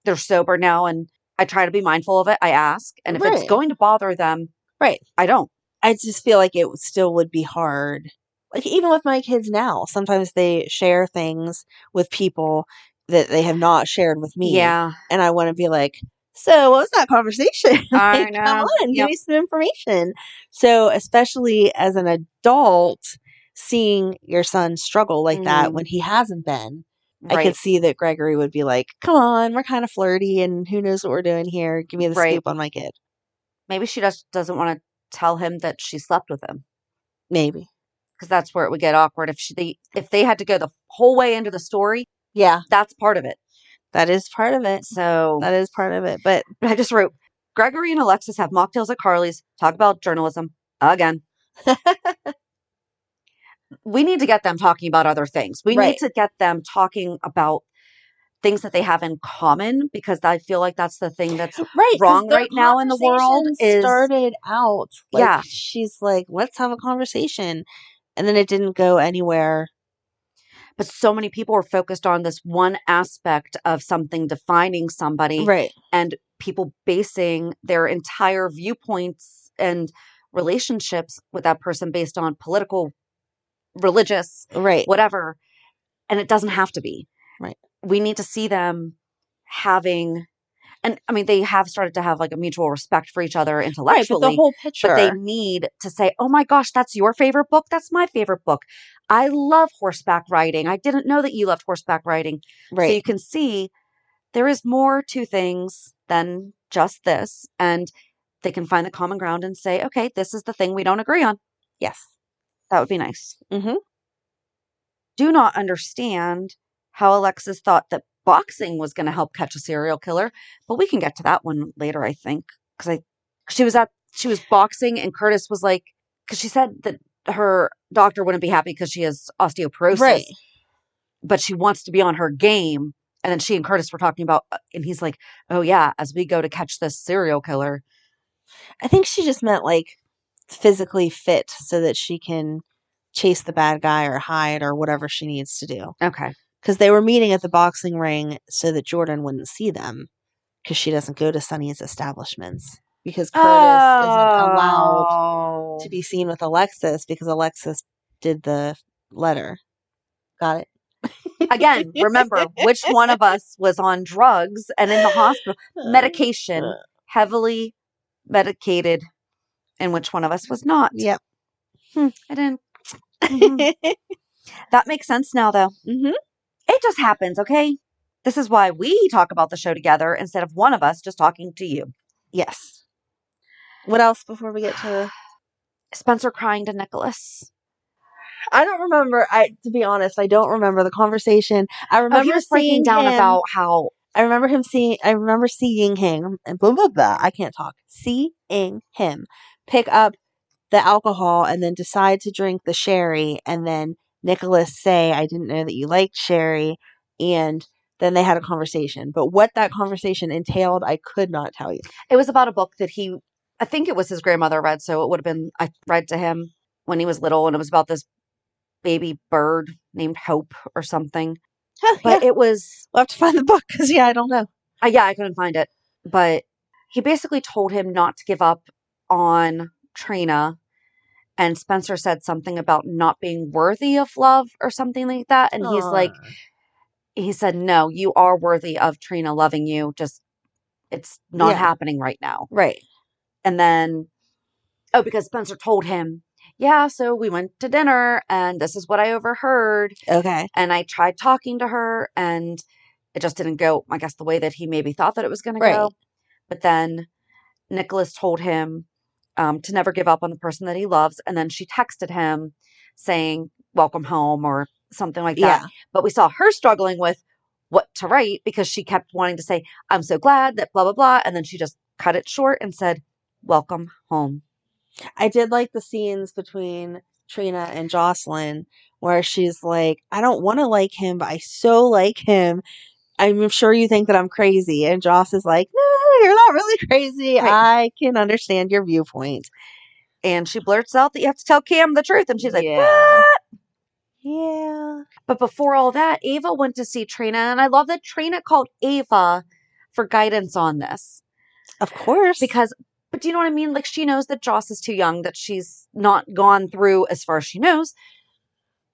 they're sober now and I try to be mindful of it. I ask. And if it's going to bother them, I don't. I just feel like it still would be hard. Like even with my kids now, sometimes they share things with people that they have not shared with me. Yeah. And I want to be like, so what was that conversation? I know. Come on, give me some information. So especially as an adult, seeing your son struggle like that when he hasn't been, I could see that Gregory would be like, come on, we're kind of flirty and who knows what we're doing here. Give me the scoop on my kid. Maybe she just doesn't want to tell him that she slept with him. Maybe. Because that's where it would get awkward. If they had to go the whole way into the story, that's part of it. That is part of it. So that is part of it. But I just wrote, Gregory and Alexis have mocktails at Carly's, talk about journalism again. We need to get them talking about other things. We need to get them talking about things that they have in common, because I feel like that's the thing that's Right, 'cause wrong their right now in the world conversation is started out like Yeah. she's like, let's have a conversation, and then it didn't go anywhere. but so many people are focused on this one aspect of something defining somebody, Right, and people basing their entire viewpoints and relationships with that person based on political, religious, right, whatever. And it doesn't have to be. right, We need to see them having, and I mean, they have started to have like a mutual respect for each other right. intellectually. But the whole But they picture, need to say, oh my gosh, that's your favorite book. That's my favorite book. I love horseback riding. I didn't know that you loved horseback riding. So right? you can see there is more to things than just this. And they can find the common ground and say, okay, this is the thing we don't agree on. Yes. That would be nice. Mm-hmm. Do not understand how Alexis thought that boxing was going to help catch a serial killer, but we can get to that one later, I think, because she was boxing, and Curtis was like, because she said that her doctor wouldn't be happy because she has osteoporosis, Right. but she wants to be on her game. And then she and Curtis were talking about, and he's like, oh yeah, as we go to catch this serial killer. I think she just meant like physically fit so that she can chase the bad guy or hide or whatever she needs to do. Okay. Because they were meeting at the boxing ring so that Jordan wouldn't see them, because she doesn't go to Sonny's establishments. Because Curtis isn't allowed to be seen with Alexis because Alexis did the letter. Got it? Again, remember which one of us was on drugs and in the hospital, medication, heavily medicated, and which one of us was not. Yep. I didn't. That makes sense now, though. Mm-hmm. It just happens, okay? This is why we talk about the show together instead of one of us just talking to you. Yes. What else before we get to Spencer crying to Nikolas. I don't remember. To be honest, I don't remember the conversation. I remember he was breaking seeing down him, about how I remember seeing him and blah blah blah. I can't talk. Seeing him pick up the alcohol and then decide to drink the sherry, and then Nikolas say, "I didn't know that you liked sherry," and then they had a conversation. But what that conversation entailed, I could not tell you. it was about a book that I think it was his grandmother read, so it would have been, I read to him when he was little, and it was about this baby bird named Hope or something. But Yeah. it was, We'll have to find the book because I don't know. I couldn't find it. But he basically told him not to give up on Trina. And Spencer said something about not being worthy of love or something like that. And he's like, he said, no, you are worthy of Trina loving you. Just, it's not happening right now. Right. And then, because Spencer told him, yeah, so we went to dinner and this is what I overheard. Okay. And I tried talking to her and it just didn't go, I guess, the way that he maybe thought that it was going to go. But then Nikolas told him to never give up on the person that he loves. And then she texted him saying, welcome home or something like that. Yeah. But we saw her struggling with what to write because she kept wanting to say, I'm so glad that blah, blah, blah. And then she just cut it short and said, welcome home. I did like the scenes between Trina and Jocelyn where she's like, I don't want to like him, but I so like him. I'm sure you think that I'm crazy. And Joss is like, no, you're not really crazy. Right. I can understand your viewpoint. And she blurts out that you have to tell Cam the truth. And she's like, Yeah. what? Yeah. But before all that, Ava went to see Trina. And I love that Trina called Ava for guidance on this. Of course. But do you know what I mean? Like, she knows that Joss is too young, that she's not gone through, as far as she knows,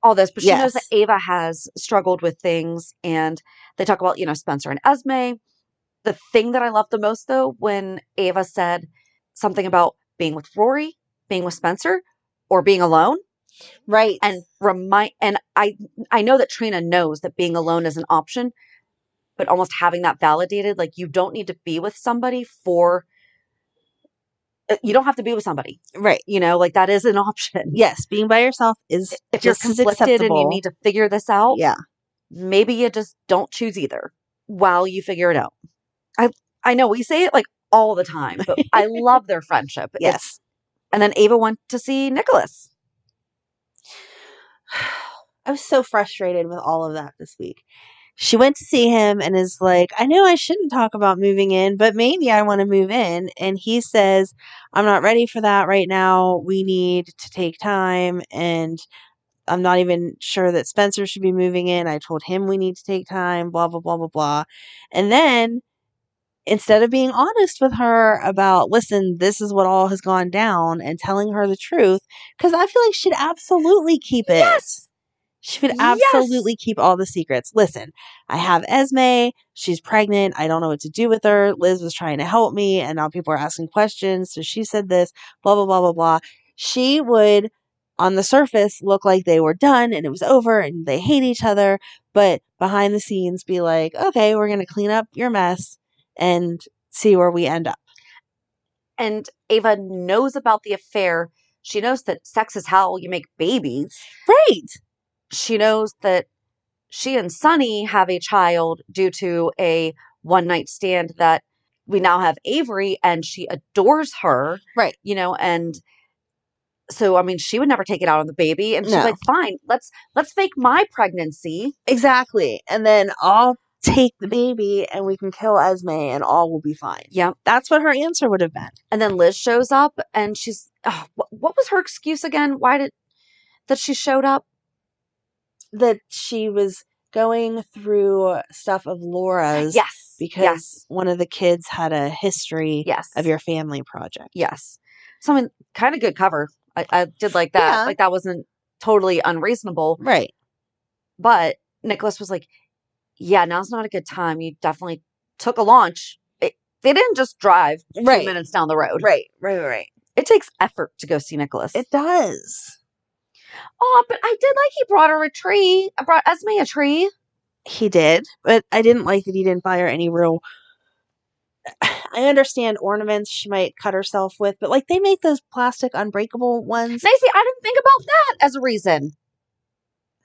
all this. But she knows that Ava has struggled with things. And they talk about, Spencer and Esme. The thing that I loved the most, though, when Ava said something about being with Rory, being with Spencer, or being alone. Right. And I know that Trina knows that being alone is an option, but almost having that validated, like, you don't need to be with somebody you don't have to be with somebody. Right. Like, that is an option. Yes. Being by yourself is if you're just as conflicted acceptable. and you need to figure this out. Yeah. Maybe you just don't choose either while you figure it out. I know we say it like all the time, but I love their friendship. Yes. And then Ava went to see Nikolas. I was so frustrated with all of that this week. she went to see him and is like, I know I shouldn't talk about moving in, but maybe I want to move in. And he says, I'm not ready for that right now. We need to take time. And I'm not even sure that Spencer should be moving in. I told him we need to take time, blah, blah, blah, blah, blah. And then instead of being honest with her about, listen, this is what all has gone down and telling her the truth, because I feel like she'd absolutely keep it. Yes. She would Yes. absolutely keep all the secrets. Listen, I have Esme. She's pregnant. I don't know what to do with her. Liz was trying to help me, and now people are asking questions. So she said this, blah, blah, blah, blah, blah. She would, on the surface, look like they were done and it was over and they hate each other. But behind the scenes, be like, okay, we're going to clean up your mess and see where we end up. And Ava knows about the affair. She knows that sex is how you make babies. Right. She knows that she and Sonny have a child due to a one-night stand that we now have Avery, and she adores her. Right. You know, and so, I mean, she would never take it out on the baby. And she's No. like, fine, let's fake my pregnancy. Exactly. And then I'll take the baby and we can kill Esme and all will be fine. Yep. That's what her answer would have been. And then Liz shows up and she's, what was her excuse again? That she showed up? That she was going through stuff of Laura's. Yes. Because one of the kids had a history Yes. of your family project. Yes. So, I mean, kind of good cover. I did like that. Yeah. Like, that wasn't totally unreasonable. Right. But Nikolas was like, yeah, now's not a good time. You definitely took a launch. They didn't just drive 2 minutes down the road. Right. It takes effort to go see Nikolas. It does. Oh, but I did like he brought her a tree. I brought Esme a tree. He did, but I didn't like that he didn't buy her any real. I understand ornaments she might cut herself with, but like they make those plastic unbreakable ones. Nicey, I didn't think about that as a reason.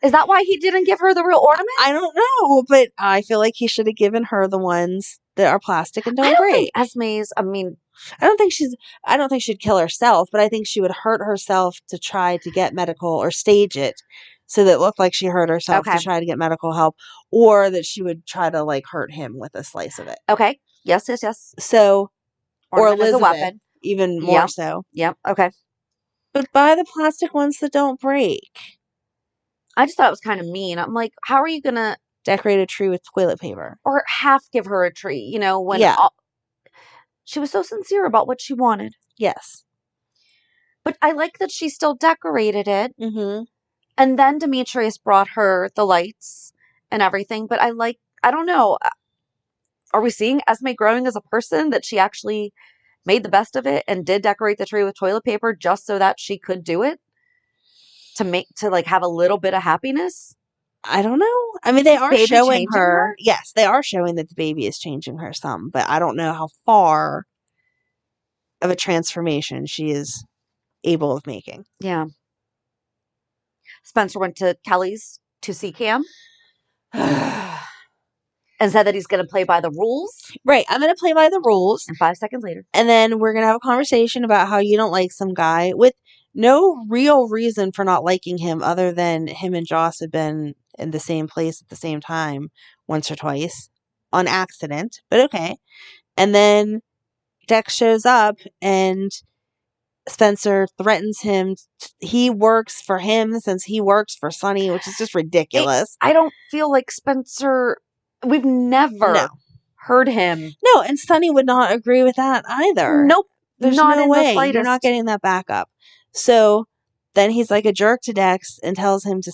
Is that why he didn't give her the real ornament? I don't know, but I feel like he should have given her the ones that are plastic and don't break. Think Esme's, I mean, I don't think she'd kill herself, but I think she would hurt herself to try to get medical or stage it so that it looked like she hurt herself to try to get medical help, or that she would try to like hurt him with a slice of it. Okay. Yes. So, or Ornament as Elizabeth, a weapon. even more so. Yep. Okay. But buy the plastic ones that don't break. I just thought it was kind of mean. I'm like, how are you going to decorate a tree with toilet paper? Or half give her a tree, you know, when she was so sincere about what she wanted. Yes. But I like that she still decorated it. Mm-hmm. And then Demetrius brought her the lights and everything. But I don't know. Are we seeing Esme growing as a person, that she actually made the best of it and did decorate the tree with toilet paper just so that she could do it? To like have a little bit of happiness? I don't know. I mean, they are showing her. her. Yes, they are showing that the baby is changing her some, but I don't know how far of a transformation she is able of making. Yeah. Spencer went to Kelly's to see Cam and said that he's going to play by the rules. Right. I'm going to play by the rules. And 5 seconds later. And then we're going to have a conversation about how you don't like some guy with no real reason for not liking him other than him and Joss have been in the same place at the same time once or twice on accident, but okay. And then Dex shows up and Spencer threatens him. He works for him since he works for Sonny, which is just ridiculous. I don't feel like Spencer, we've never heard him. No, and Sonny would not agree with that either. Nope. There's not no in way. The slightest. You're not getting that back up. So then he's like a jerk to Dex and tells him to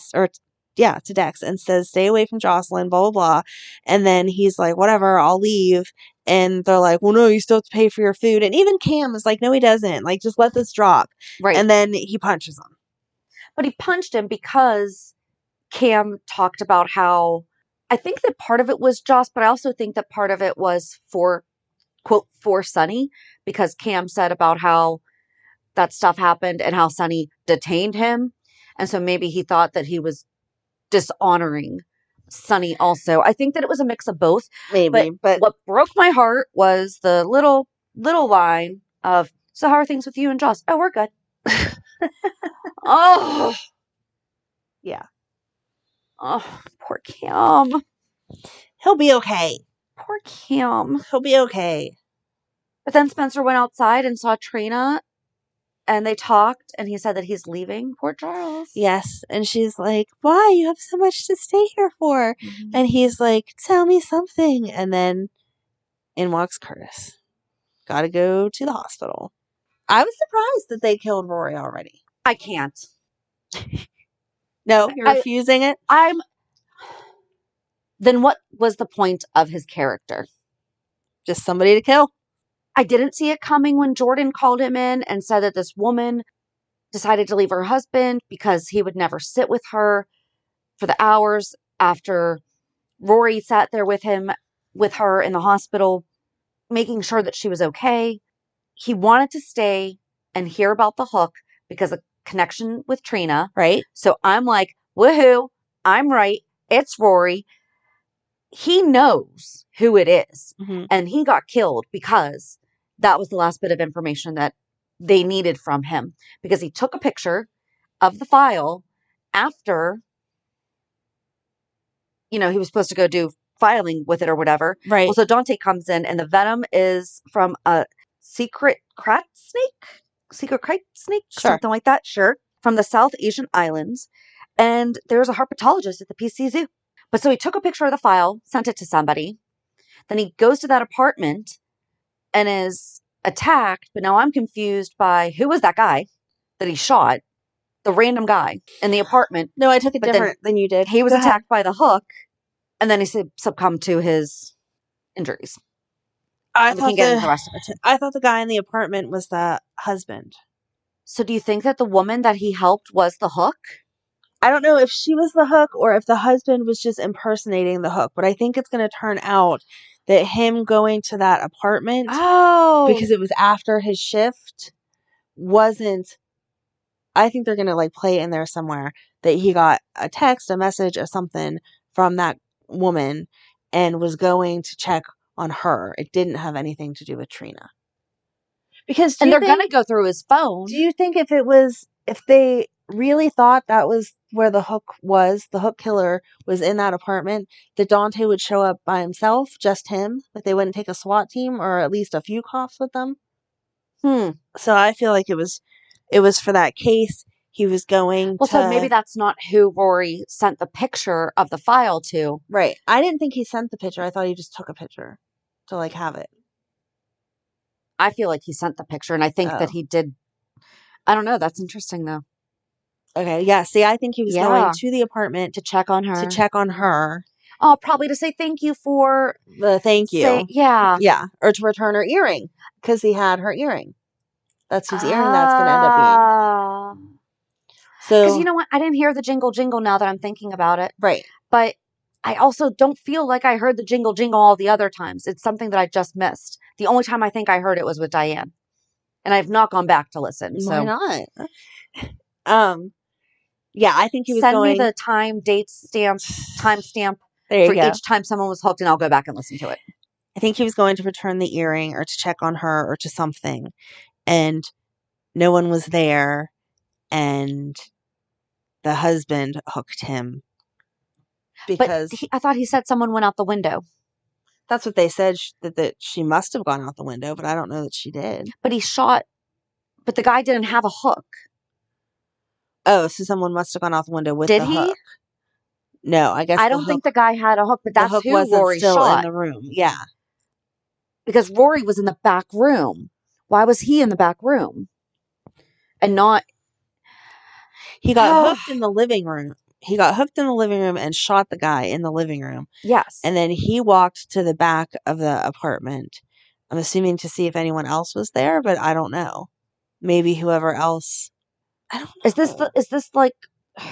Dex and says, stay away from Jocelyn, blah, blah, blah. And then he's like, whatever, I'll leave. And they're like, well, no, you still have to pay for your food. And even Cam is like, no, he doesn't. Like, just let this drop. Right. And then he punches him. But he punched him because Cam talked about how, I think that part of it was Joss, but I also think that part of it was for, quote, for Sonny, because Cam said about how that stuff happened and how Sonny detained him. And so maybe he thought that he was dishonoring Sonny also. I think that it was a mix of both. Maybe. But what broke my heart was the little line of, so how are things with you and Joss? Oh, we're good. Oh. Yeah. Oh, poor Cam. He'll be okay. Poor Kim. He'll be okay. But then Spencer went outside and saw Trina, and they talked, and he said that he's leaving Port Charles. Yes. And she's like, why? You have so much to stay here for. Mhm. And he's like, tell me something. And then in walks Curtis. Gotta go to the hospital. I was surprised that they killed Rory already. I can't. No, you're refusing it? Then what was the point of his character? Just somebody to kill. I didn't see it coming when Jordan called him in and said that this woman decided to leave her husband because he would never sit with her for the hours after Rory sat there with her in the hospital, making sure that she was okay. He wanted to stay and hear about the hook because of connection with Trina. Right. So I'm like, woohoo, I'm right. It's Rory. He knows who it is. Mm-hmm. And he got killed because that was the last bit of information that they needed from him, because he took a picture of the file after, he was supposed to go do filing with it or whatever. Right. Well, so Dante comes in, and the venom is from a secret kite snake, Sure. something like that. Sure. From the South Asian islands. And there's a herpetologist at the PC Zoo. But so he took a picture of the file, sent it to somebody. Then he goes to that apartment and is attacked. But now I'm confused by who was that guy that he shot, the random guy in the apartment. No, I took it But different than you did. He was Go ahead. attacked by the hook, and then he succumbed to his injuries. I We can get into the rest of it. I thought the guy in the apartment was the husband. So do you think that the woman that he helped was the hook? I don't know if she was the hook or if the husband was just impersonating the hook, but I think it's going to turn out that him going to that apartment, because it was after his shift, wasn't. I think they're going to play in there somewhere that he got a text, a message, or something from that woman and was going to check on her. It didn't have anything to do with Trina. Because and they're going to go through his phone. Do you think if they really thought that was where the hook killer was in that apartment, that Dante would show up by himself, just him, that they wouldn't take a SWAT team or at least a few cops with them? So I feel like it was for that case. He was going to... so maybe that's not who Rory sent the picture of the file to. Right. I didn't think he sent the picture. I thought he just took a picture to have it. I feel like he sent the picture, and I think that he did. I don't know. That's interesting, though. Okay. Yeah. See, I think he was going to the apartment to check on her. Oh, probably to say thank you for the thank you. Yeah. Or to return her earring, because he had her earring. That's whose earring that's going to end up being. So, because you know what? I didn't hear the jingle jingle now that I'm thinking about it. Right. But I also don't feel like I heard the jingle jingle all the other times. It's something that I just missed. The only time I think I heard it was with Diane. And I've not gone back to listen. Why not? Yeah, I think he was Send me the timestamp for each time someone was hooked, and I'll go back and listen to it. I think he was going to return the earring or to check on her or to something. And no one was there. And the husband hooked him. Because I thought he said someone went out the window. That's what they said, that she must have gone out the window, but I don't know that she did. But but the guy didn't have a hook. Oh, so someone must have gone out the window with the hook. Did he? No, I guess I don't think the guy had a hook, but that's who Rory still shot. In the room. Yeah. Because Rory was in the back room. Why was he in the back room? And not... He got hooked in the living room. He got hooked in the living room and shot the guy in the living room. Yes. And then he walked to the back of the apartment. I'm assuming to see if anyone else was there, but I don't know. Maybe whoever else. I don't know. Is this like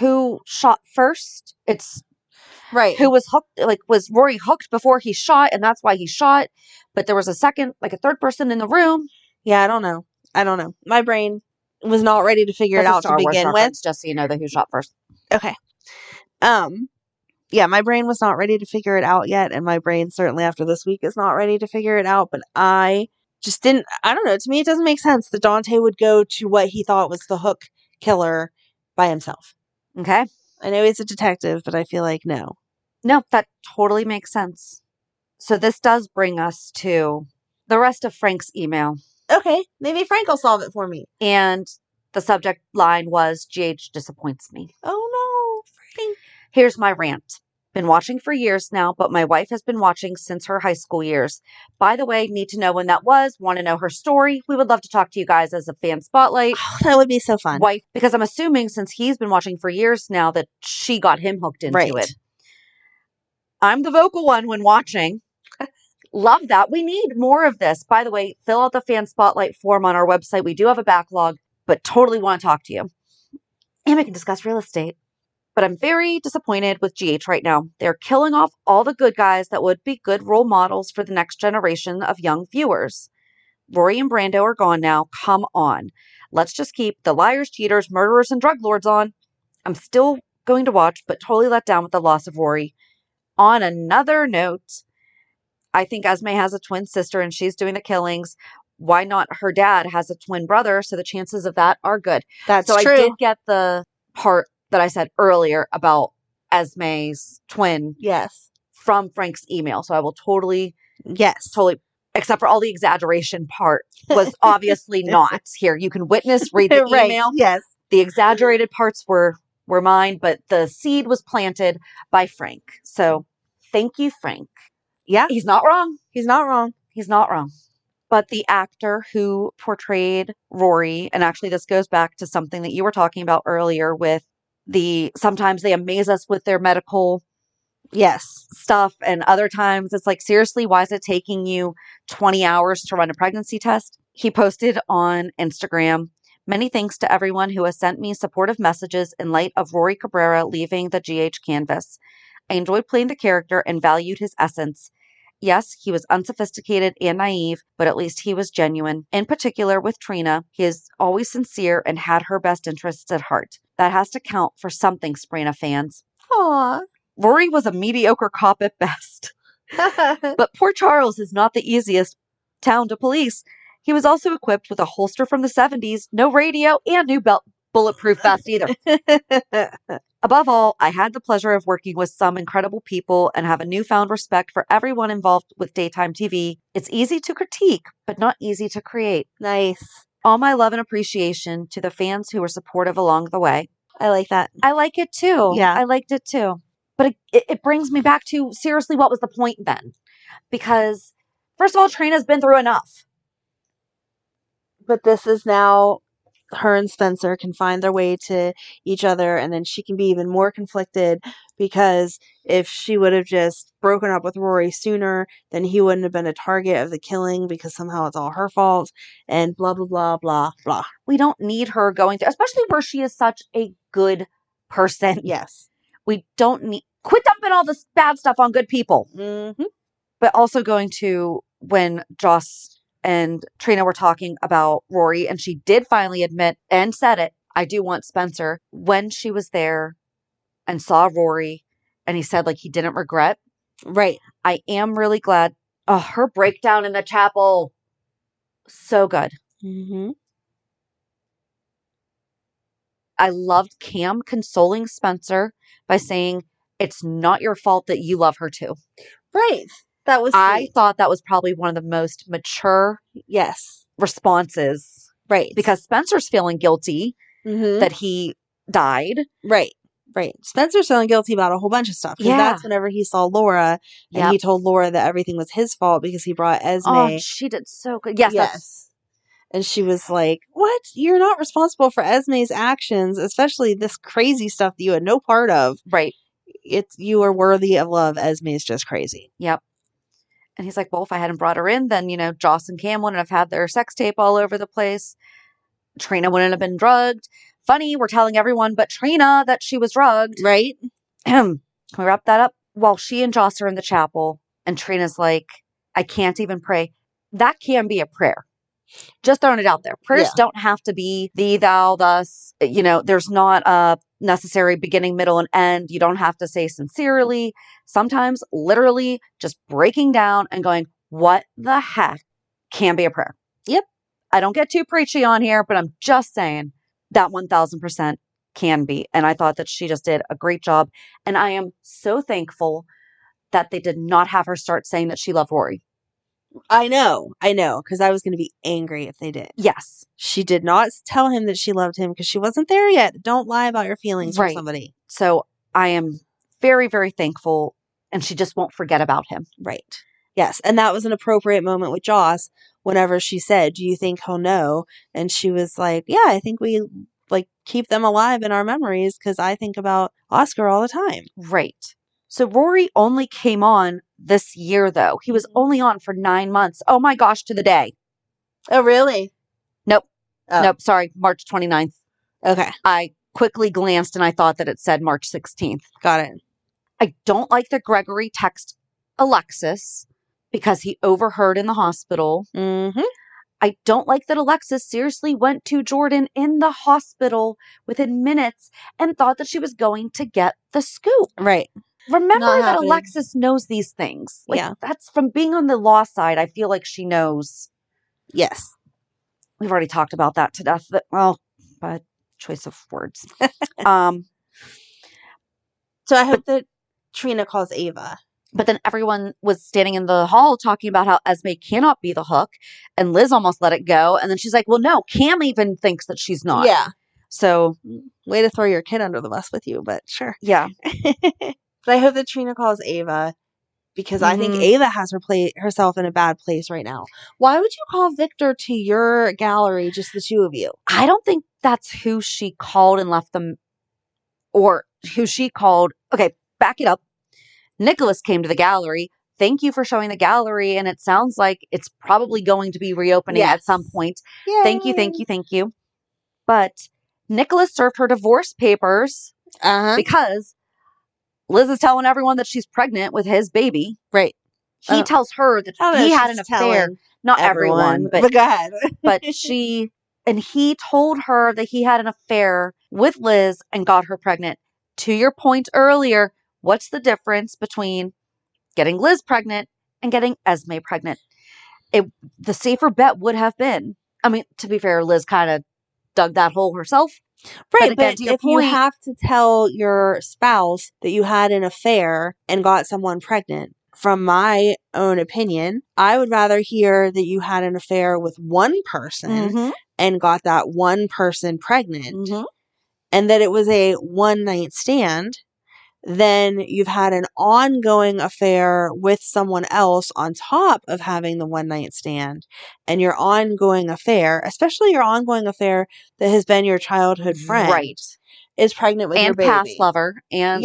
who shot first? It's right. Who was hooked? Was Rory hooked before he shot, and that's why he shot? But there was a third person in the room. Yeah, I don't know. My brain was not ready to figure it out to begin with. Just so you know who shot first. Okay. Yeah, my brain was not ready to figure it out yet, and my brain certainly after this week is not ready to figure it out, but I just didn't, I don't know, to me it doesn't make sense that Dante would go to what he thought was the hook killer by himself. Okay. I know he's a detective, but I feel like no. No, that totally makes sense. So this does bring us to the rest of Frank's email. Okay, maybe Frank will solve it for me. And the subject line was GH disappoints me. Oh no, Frank. Here's my rant. Been watching for years now, but my wife has been watching since her high school years. By the way, need to know when that was, want to know her story. We would love to talk to you guys as a fan spotlight. Oh, that would be so fun. Wife, because I'm assuming since he's been watching for years now that she got him hooked into it. I'm the vocal one when watching. Love that. We need more of this. By the way, fill out the fan spotlight form on our website. We do have a backlog, but totally want to talk to you. And we can discuss real estate. But I'm very disappointed with GH right now. They're killing off all the good guys that would be good role models for the next generation of young viewers. Rory and Brando are gone now. Come on. Let's just keep the liars, cheaters, murderers, and drug lords on. I'm still going to watch, but totally let down with the loss of Rory. On another note, I think Esme has a twin sister and she's doing the killings. Why not her dad has a twin brother? So the chances of that are good. That's so true. I did get the part that I said earlier about Esme's twin. Yes. From Frank's email. So I will totally, except for all the exaggeration part was obviously not here. You can read the right. email. Yes. The exaggerated parts were mine, but the seed was planted by Frank. So thank you, Frank. Yeah. He's not wrong. He's not wrong. He's not wrong. But the actor who portrayed Rory, and actually this goes back to something that you were talking about earlier with sometimes they amaze us with their medical stuff, and other times it's like, seriously, why is it taking you 20 hours to run a pregnancy test? He posted on Instagram, many thanks to everyone who has sent me supportive messages in light of Rory Cabrera leaving the GH canvas. I enjoyed playing the character and valued his essence. Yes, he was unsophisticated and naive, but at least he was genuine. In particular with Trina, he is always sincere and had her best interests at heart. That has to count for something, Sprina fans. Aww. Rory was a mediocre cop at best. But Port Charles is not the easiest town to police. He was also equipped with a holster from the 70s, no radio, and new bulletproof vest either. Above all, I had the pleasure of working with some incredible people and have a newfound respect for everyone involved with daytime TV. It's easy to critique, but not easy to create. Nice. All my love and appreciation to the fans who were supportive along the way. I like that. I like it too. Yeah. I liked it too. But it brings me back to, seriously, what was the point then? Because, first of all, Trina's been through enough. But this is now her and Spencer can find their way to each other, and then she can be even more conflicted because if she would have just broken up with Rory sooner, then he wouldn't have been a target of the killing because somehow it's all her fault, and blah, blah, blah, blah, blah. We don't need her going through, especially where she is such a good person. Yes. We don't need, quit dumping all this bad stuff on good people. Mm-hmm. But also going to when Joss and Trina were talking about Rory, and she did finally admit and said it, I do want Spencer. When she was there and saw Rory and he said like he didn't regret. Right. I am really glad. Oh, her breakdown in the chapel. So good. Mm-hmm. I loved Cam consoling Spencer by saying, it's not your fault that you love her too. Right. That was I sweet. thought that was probably one of the most mature responses. Right. Because Spencer's feeling guilty Mm-hmm. that he died. Right. Right. Spencer's feeling guilty about a whole bunch of stuff. Because that's whenever he saw Laura and he told Laura that everything was his fault because he brought Esme. Oh, she did so good. Yes. And she was like, what? You're not responsible for Esme's actions, especially this crazy stuff that you had no part of. Right. You are worthy of love. Esme is just crazy. Yep. And he's like, well, if I hadn't brought her in, then, Joss and Cam wouldn't have had their sex tape all over the place. Trina wouldn't have been drugged. Funny, we're telling everyone but Trina that she was drugged. Right. Can we wrap that up? While she and Joss are in the chapel and Trina's like, I can't even pray. That can be a prayer. Just throwing it out there. Prayers don't have to be thee, thou, thus. There's not a necessary beginning, middle, and end. You don't have to say sincerely. Sometimes literally just breaking down and going, what the heck, can be a prayer. Yep. I don't get too preachy on here, but I'm just saying that 1000% can be. And I thought that she just did a great job. And I am so thankful that they did not have her start saying that she loved Rory. I know, because I was going to be angry if they did. Yes. She did not tell him that she loved him because she wasn't there yet. Don't lie about your feelings for Right. somebody. So I am very, very thankful, and she just won't forget about him. Right. Yes, and that was an appropriate moment with Joss whenever she said, "Do you think he'll know?" And she was like, "Yeah, I think we keep them alive in our memories because I think about Oscar all the time." Right. So Rory only came on this year, though. He was only on for 9 months. Oh my gosh, to the day. Oh, really? Nope. Oh. Nope. Sorry. March 29th. Okay. I quickly glanced and I thought that it said March 16th. Got it. I don't like that Gregory texted Alexis because he overheard in the hospital. Mm-hmm. I don't like that Alexis seriously went to Jordan in the hospital within minutes and thought that she was going to get the scoop. Right. Remember Not that happening. Alexis knows these things. Yeah. That's from being on the law side. I feel like she knows. Yes. We've already talked about that to death. But choice of words. So I hope that Trina calls Ava. But then everyone was standing in the hall talking about how Esme cannot be the hook. And Liz almost let it go. And then she's like, well, no, Cam even thinks that she's not. Yeah. So. Way to throw your kid under the bus with you, but sure. Yeah. But I hope that Trina calls Ava because I think Ava has herself in a bad place right now. Why would you call Victor to your gallery, just the two of you? I don't think that's who she called and left them, or who she called. Okay, back it up. Nikolas came to the gallery. Thank you for showing the gallery, and it sounds like it's probably going to be reopening at some point. Yay. Thank you. But Nikolas served her divorce papers because Liz is telling everyone that she's pregnant with his baby. Right. He tells her that he had an affair. Not everyone, but go ahead. but he told her that he had an affair with Liz and got her pregnant. To your point earlier, what's the difference between getting Liz pregnant and getting Esme pregnant? The safer bet would have been, I mean, to be fair, Liz kind of dug that hole herself. Right, but if you have to tell your spouse that you had an affair and got someone pregnant, from my own opinion, I would rather hear that you had an affair with one person and got that one person pregnant and that it was a one-night stand than you've had an ongoing affair with someone else on top of having the one-night stand. And your ongoing affair, especially your ongoing affair that has been your childhood friend, is pregnant with your baby. And past lover. And,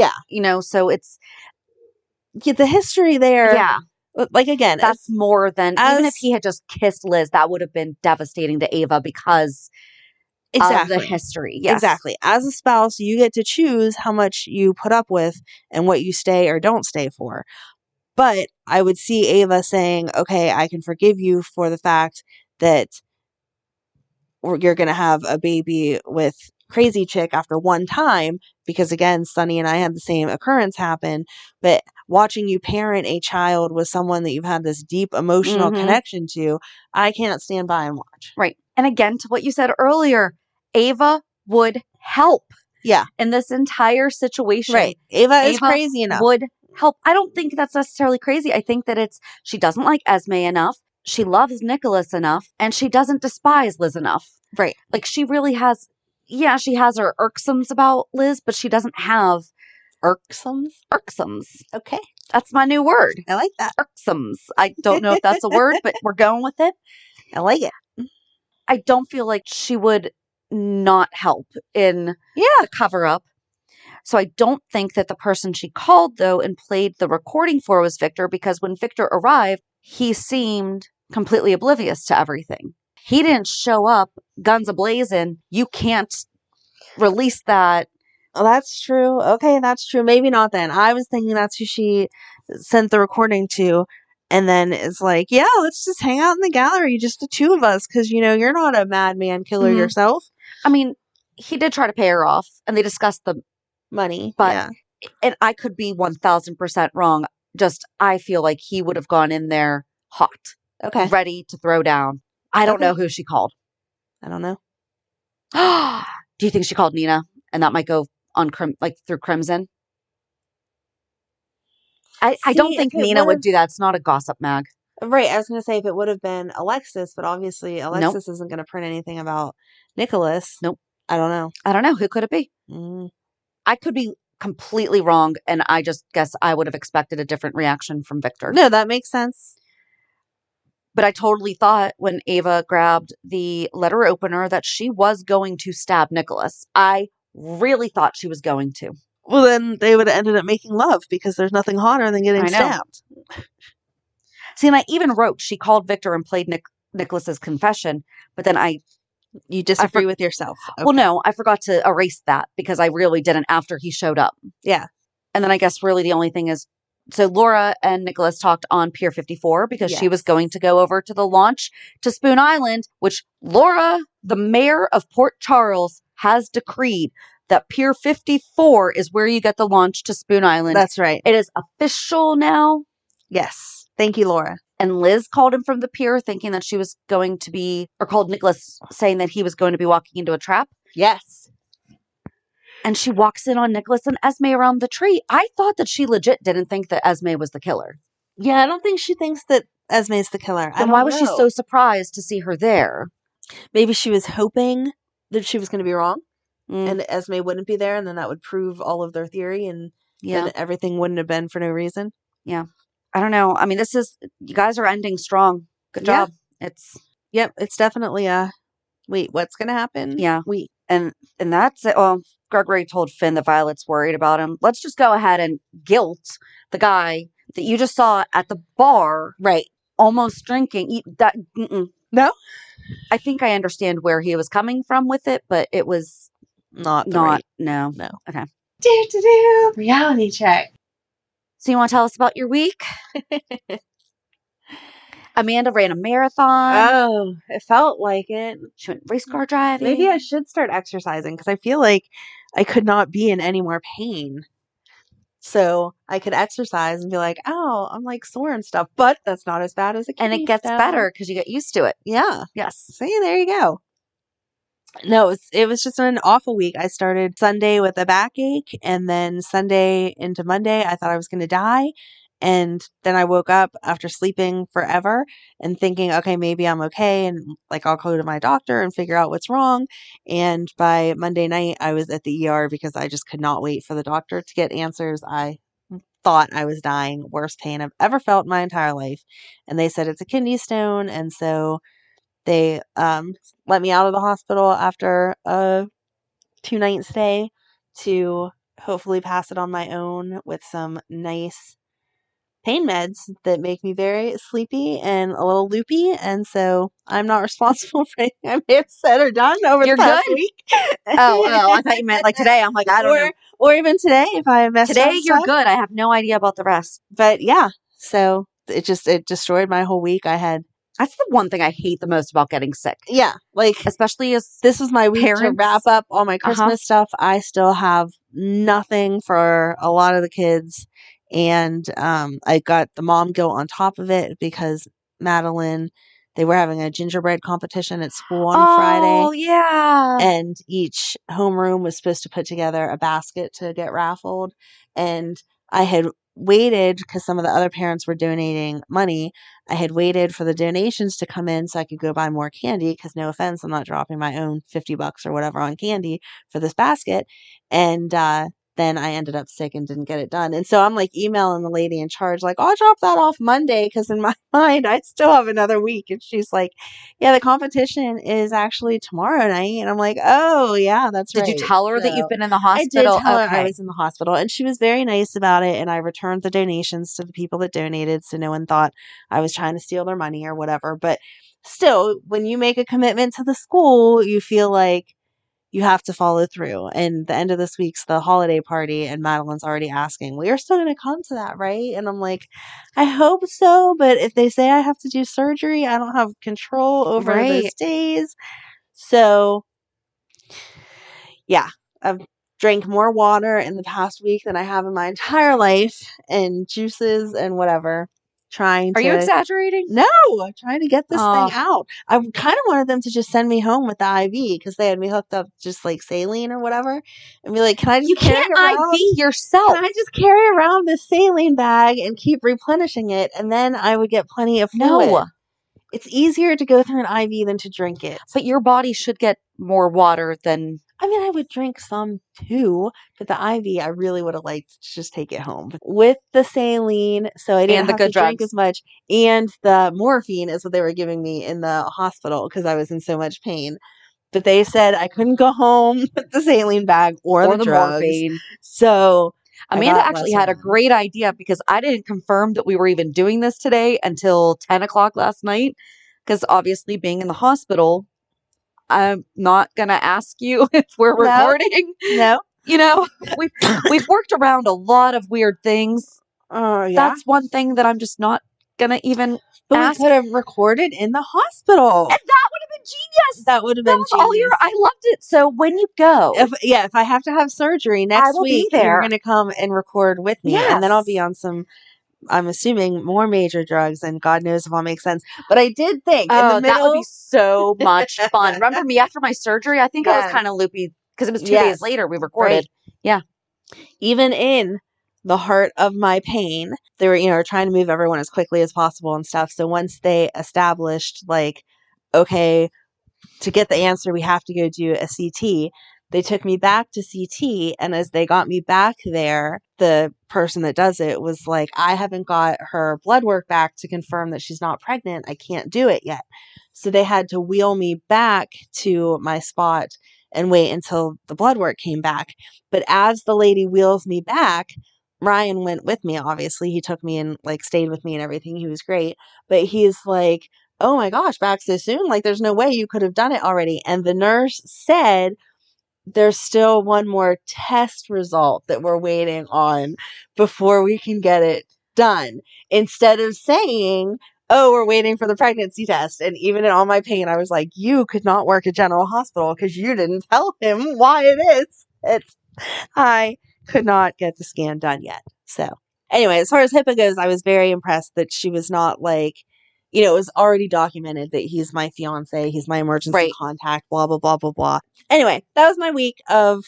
so it's... the history there... Yeah. Like, again... That's more than... even if he had just kissed Liz, that would have been devastating to Ava because... of the history. Yes. Exactly. As a spouse, you get to choose how much you put up with and what you stay or don't stay for. But I would see Ava saying, okay, I can forgive you for the fact that you're going to have a baby with Crazy Chick after one time, because again, Sonny and I had the same occurrence happen, but watching you parent a child with someone that you've had this deep emotional connection to, I can't stand by and watch. Right. And again, to what you said earlier, Ava would help. Yeah. In this entire situation. Right. Ava is crazy enough. Would help. I don't think that's necessarily crazy. I think that she doesn't like Esme enough. She loves Nikolas enough. And she doesn't despise Liz enough. Right. Like she really has, she has her irksomes about Liz, but she doesn't have irksomes. Okay. That's my new word. I like that. Irksomes. I don't know if that's a word, but we're going with it. I like it. I don't feel like she would not help in the cover up. So I don't think that the person she called, though, and played the recording for was Victor, because when Victor arrived, he seemed completely oblivious to everything. He didn't show up guns a-blazing. You can't release that. Oh, that's true. Okay, that's true. Maybe not then. I was thinking that's who she sent the recording to. And then it's like, yeah, let's just hang out in the gallery, just the two of us, because, you're not a madman killer yourself. I mean, he did try to pay her off, and they discussed the money. But, and I could be 1,000% wrong. Just, I feel like he would have gone in there hot. Okay. Ready to throw down. I don't know who she called. I don't know. Do you think she called Nina and that might go on through Crimson. I don't See, think if it Nina would would've- do that. It's not a gossip mag. Right, I was going to say if it would have been Alexis, but obviously Nope. Alexis isn't going to print anything about Nikolas. Nope. I don't know. I don't know. Who could it be? Mm. I could be completely wrong, and I just guess I would have expected a different reaction from Victor. No, that makes sense. But I totally thought when Ava grabbed the letter opener that she was going to stab Nikolas. I really thought she was going to. Well, then they would have ended up making love because there's nothing hotter than getting I know. stabbed. See, and I even wrote she called Victor and played Nikolas's confession, but then You disagree with yourself. well, Okay. no, I forgot to erase that because I really didn't after he showed up. Yeah. And then I guess really the only thing is, so Laura and Nikolas talked on Pier 54 because she was Yes. going to go over to the launch to Spoon Island, which Laura, the mayor of Port Charles, has decreed that Pier 54 is where you get the launch to Spoon Island. That's right. It is official now. Yes. Thank you, Laura. And Liz called him from the pier thinking that she was going to be, or called Nikolas saying that he was going to be walking into a trap. Yes. And she walks in on Nikolas and Esme around the tree. I thought that she legit didn't think that Esme was the killer. Yeah, I don't think she thinks that Esme's the killer. Then why was she so surprised to see her there? Maybe she was hoping that she was going to be wrong Mm, and Esme wouldn't be there, and then that would prove all of their theory, and yeah, then everything wouldn't have been for no reason. I don't know. I mean, you guys are ending strong. Good Yeah. job. Yep, it's definitely a wait, what's going to happen? Yeah. Wait. And that's it. Well, Gregory told Finn that Violet's worried about him. Let's just go ahead and guilt the guy that you just saw at the bar, Right. almost drinking. No? I think I understand where he was coming from with it, but it was Not the not. right. No. No. Okay. Reality check. So you want to tell us about your week? Amanda ran a marathon. Oh, it felt like it. She went race car driving. Maybe I should start exercising because I feel like I could not be in any more pain. So I could exercise and be like, oh, I'm like sore and stuff, but that's not as bad as it can And be. it gets so- better because you get used to it. Yeah. Yes. See, there you go. No, it was just an awful week. I started Sunday with a backache, and then Sunday into Monday, I thought I was going to die. And then I woke up after sleeping forever and thinking, okay, maybe I'm okay. And like, I'll go to my doctor and figure out what's wrong. And by Monday night, I was at the ER because I just could not wait for the doctor to get answers. I thought I was dying. Worst pain I've ever felt in my entire life. And they said it's a kidney stone. And so they let me out of the hospital after a 2-night stay to hopefully pass it on my own with some nice pain meds that make me very sleepy and a little loopy. And so I'm not responsible for anything I may have said or done over You're the past good? week. Oh, I thought you meant like today. I'm like, I don't know. Or even today if I messed up. Today you're stuff. good. I have no idea about the rest. But yeah, so it destroyed my whole week. I had That's the one thing I hate the most about getting sick, like especially as this was my week to parents. wrap up all my Christmas Uh-huh. stuff. I still have nothing for a lot of the kids. And I got the mom guilt on top of it because Madeline, they were having a gingerbread competition at school on Friday. Oh, yeah. And each homeroom was supposed to put together a basket to get raffled. And I had waited because some of the other parents were donating money. I had waited for the donations to come in so I could go buy more candy because no offense, I'm not dropping my own $50 or whatever on candy for this basket. And then I ended up sick and didn't get it done. And so I'm like emailing the lady in charge, like, I'll drop that off Monday because in my mind, I still have another week. And she's like, yeah, the competition is actually tomorrow night. And I'm like, oh, yeah, that's Did right. you tell her that So you've been in the I did hospital? tell her I Okay. was in the hospital. And she was very nice about it. And I returned the donations to the people that donated. So no one thought I was trying to steal their money or whatever. But still, when you make a commitment to the school, you feel like you have to follow through. And the end of this week's the holiday party, and Madeline's already asking, well, you're still going to come to that, right? And I'm like, I hope so. But if they say I have to do surgery, I don't have control over those Right. days. So, yeah, I've drank more water in the past week than I have in my entire life, and juices and whatever. trying Are to... you exaggerating? No, trying to get this Aw. thing out. I kind of wanted them to just send me home with the IV because they had me hooked up just like saline or whatever, and be like, "Can I just You carry can't around? IV yourself. Can I just carry around this saline bag and keep replenishing it, and then I would get plenty of fluid?" No. It's easier to go through an IV than to drink it. But your body should get more water than... I mean, I would drink some too, but the IV, I really would have liked to just take it home. With the saline, so I didn't And the have to good drink drugs. as much. And the morphine is what they were giving me in the hospital because I was in so much pain. But they said I couldn't go home with the saline bag or the drugs. morphine. So I Amanda got actually lesser had a ones. great idea because I didn't confirm that we were even doing this today until 10 o'clock last night. Because obviously, being in the hospital, I'm not going to ask you if we're No. recording. No. You know, we've worked around a lot of weird things. Oh, yeah. That's one thing that I'm just not going to even But ask. we could have recorded in the hospital. And that would have been genius. That would have That been was all genius. I loved it. So when you go, If I have to have surgery next will be week, you're there. going to come and record with me. And then I'll be Yes. on some, I'm assuming, more major drugs, and God knows if I'll make sense. But I did think in the Oh, that would middle. be so much fun. Remember me after my surgery? I think I was Yes. kind of loopy because it was 2 Yes. days later we recorded. Right. Even in the heart of my pain, they were, trying to move everyone as quickly as possible and stuff. So once they established, like, okay, to get the answer, we have to go do a CT. They took me back to CT, and as they got me back there, the person that does it was like, I haven't got her blood work back to confirm that she's not pregnant. I can't do it yet. So they had to wheel me back to my spot and wait until the blood work came back. But as the lady wheels me back, Ryan went with me, obviously. He took me and like stayed with me and everything. He was great. But he's like, "Oh my gosh, back so soon? Like, there's no way you could have done it already." And the nurse said, "There's still one more test result that we're waiting on before we can get it done." Instead of saying, "Oh, we're waiting for the pregnancy test." And even in all my pain, I was like, "You could not work at General Hospital because you didn't tell him why it is." I could not get the scan done yet. So anyway, as far as HIPAA goes, I was very impressed that she was not like, it was already documented that he's my fiance, he's my emergency contact, blah, blah, blah, blah, blah. Anyway, that was my week of,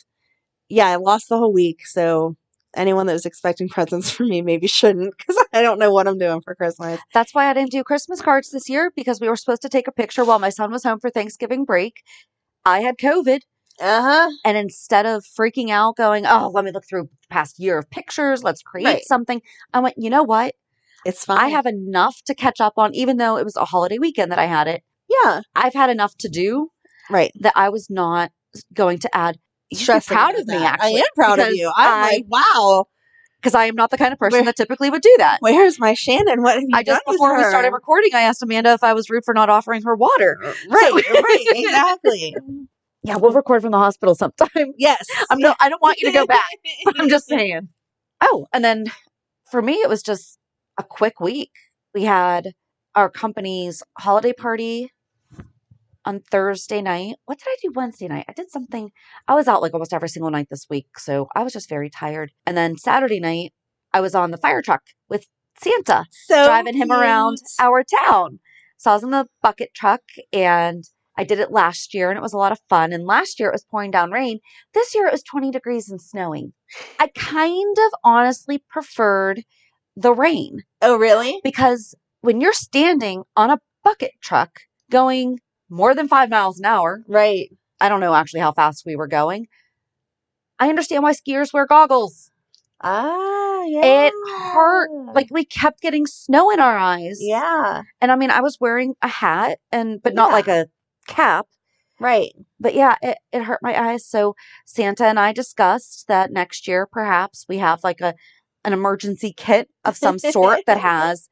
I lost the whole week. So anyone that was expecting presents from me maybe shouldn't, because I don't know what I'm doing for Christmas. That's why I didn't do Christmas cards this year, because we were supposed to take a picture while my son was home for Thanksgiving break. I had COVID. And instead of freaking out going, "Oh, let me look through the past year of pictures, let's create something," I went, you know what? It's fine. I have enough to catch up on, even though it was a holiday weekend that I had it. Yeah. I've had enough to do that I was not going to add. You should be proud of me, actually. I am proud of you. I'm like, wow. Because I am not the kind of person that typically would do that. Where's my Shannon? What have you done before with her? we started recording, I asked Amanda if I was rude for not offering her water. Right, exactly. Yeah, we'll record from the hospital sometime. Yes. I don't want you to go back. I'm just saying. Oh, and then for me, it was just a quick week. We had our company's holiday party on Thursday night. What did I do Wednesday night? I did something. I was out like almost every single night this week, so I was just very tired. And then Saturday night, I was on the fire truck with Santa, driving him around our town. So I was in the bucket truck, and I did it last year, and it was a lot of fun. And last year it was pouring down rain. This year it was 20 degrees and snowing. I kind of honestly preferred the rain. Oh, really? Because when you're standing on a bucket truck going more than 5 miles an hour. Right. I don't know actually how fast we were going. I understand why skiers wear goggles. Ah, yeah. It hurt. Like, we kept getting snow in our eyes. Yeah. And I mean, I was wearing a hat, but not like a cap. Right. But yeah, it hurt my eyes. So Santa and I discussed that next year, perhaps we have like an emergency kit of some sort that has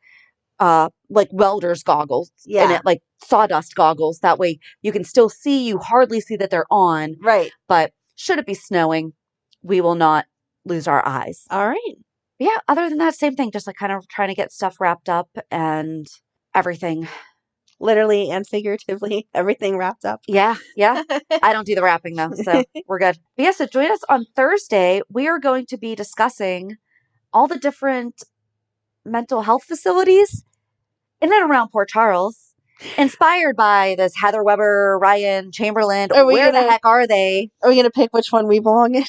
like welder's goggles in it, like sawdust goggles. That way you can still see, you hardly see that they're on. Right. But should it be snowing, we will not lose our eyes. All right. But yeah, other than that, same thing. Just like kind of trying to get stuff wrapped up and everything. Literally and figuratively, everything wrapped up. Yeah. I don't do the wrapping though, so we're good. But yeah, so join us on Thursday. We are going to be discussing all the different mental health facilities in and around Port Charles. Inspired by this Heather Weber, Ryan Chamberlain. Where the heck are they? Are we going to pick which one we belong in?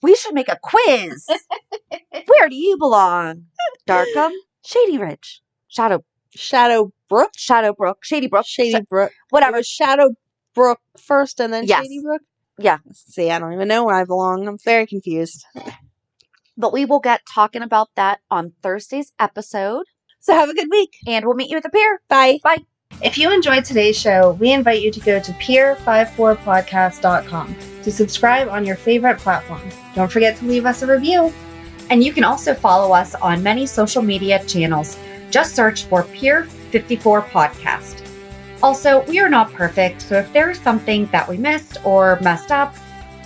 We should make a quiz. Where do you belong? Darkham, Shady Ridge, Shadowbrook, Shady Brook, whatever. It was Shadowbrook first and then Yes. Shady Brook? Yeah. See, I don't even know where I belong. I'm very confused. But we will get talking about that on Thursday's episode. So have a good week. And we'll meet you at the pier. Bye. Bye. If you enjoyed today's show, we invite you to go to pier54podcast.com to subscribe on your favorite platform. Don't forget to leave us a review. And you can also follow us on many social media channels. Just search for Pier 54 Podcast. Also, we are not perfect, so if there is something that we missed or messed up,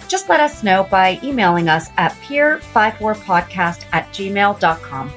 just let us know by emailing us at pier54podcast@gmail.com.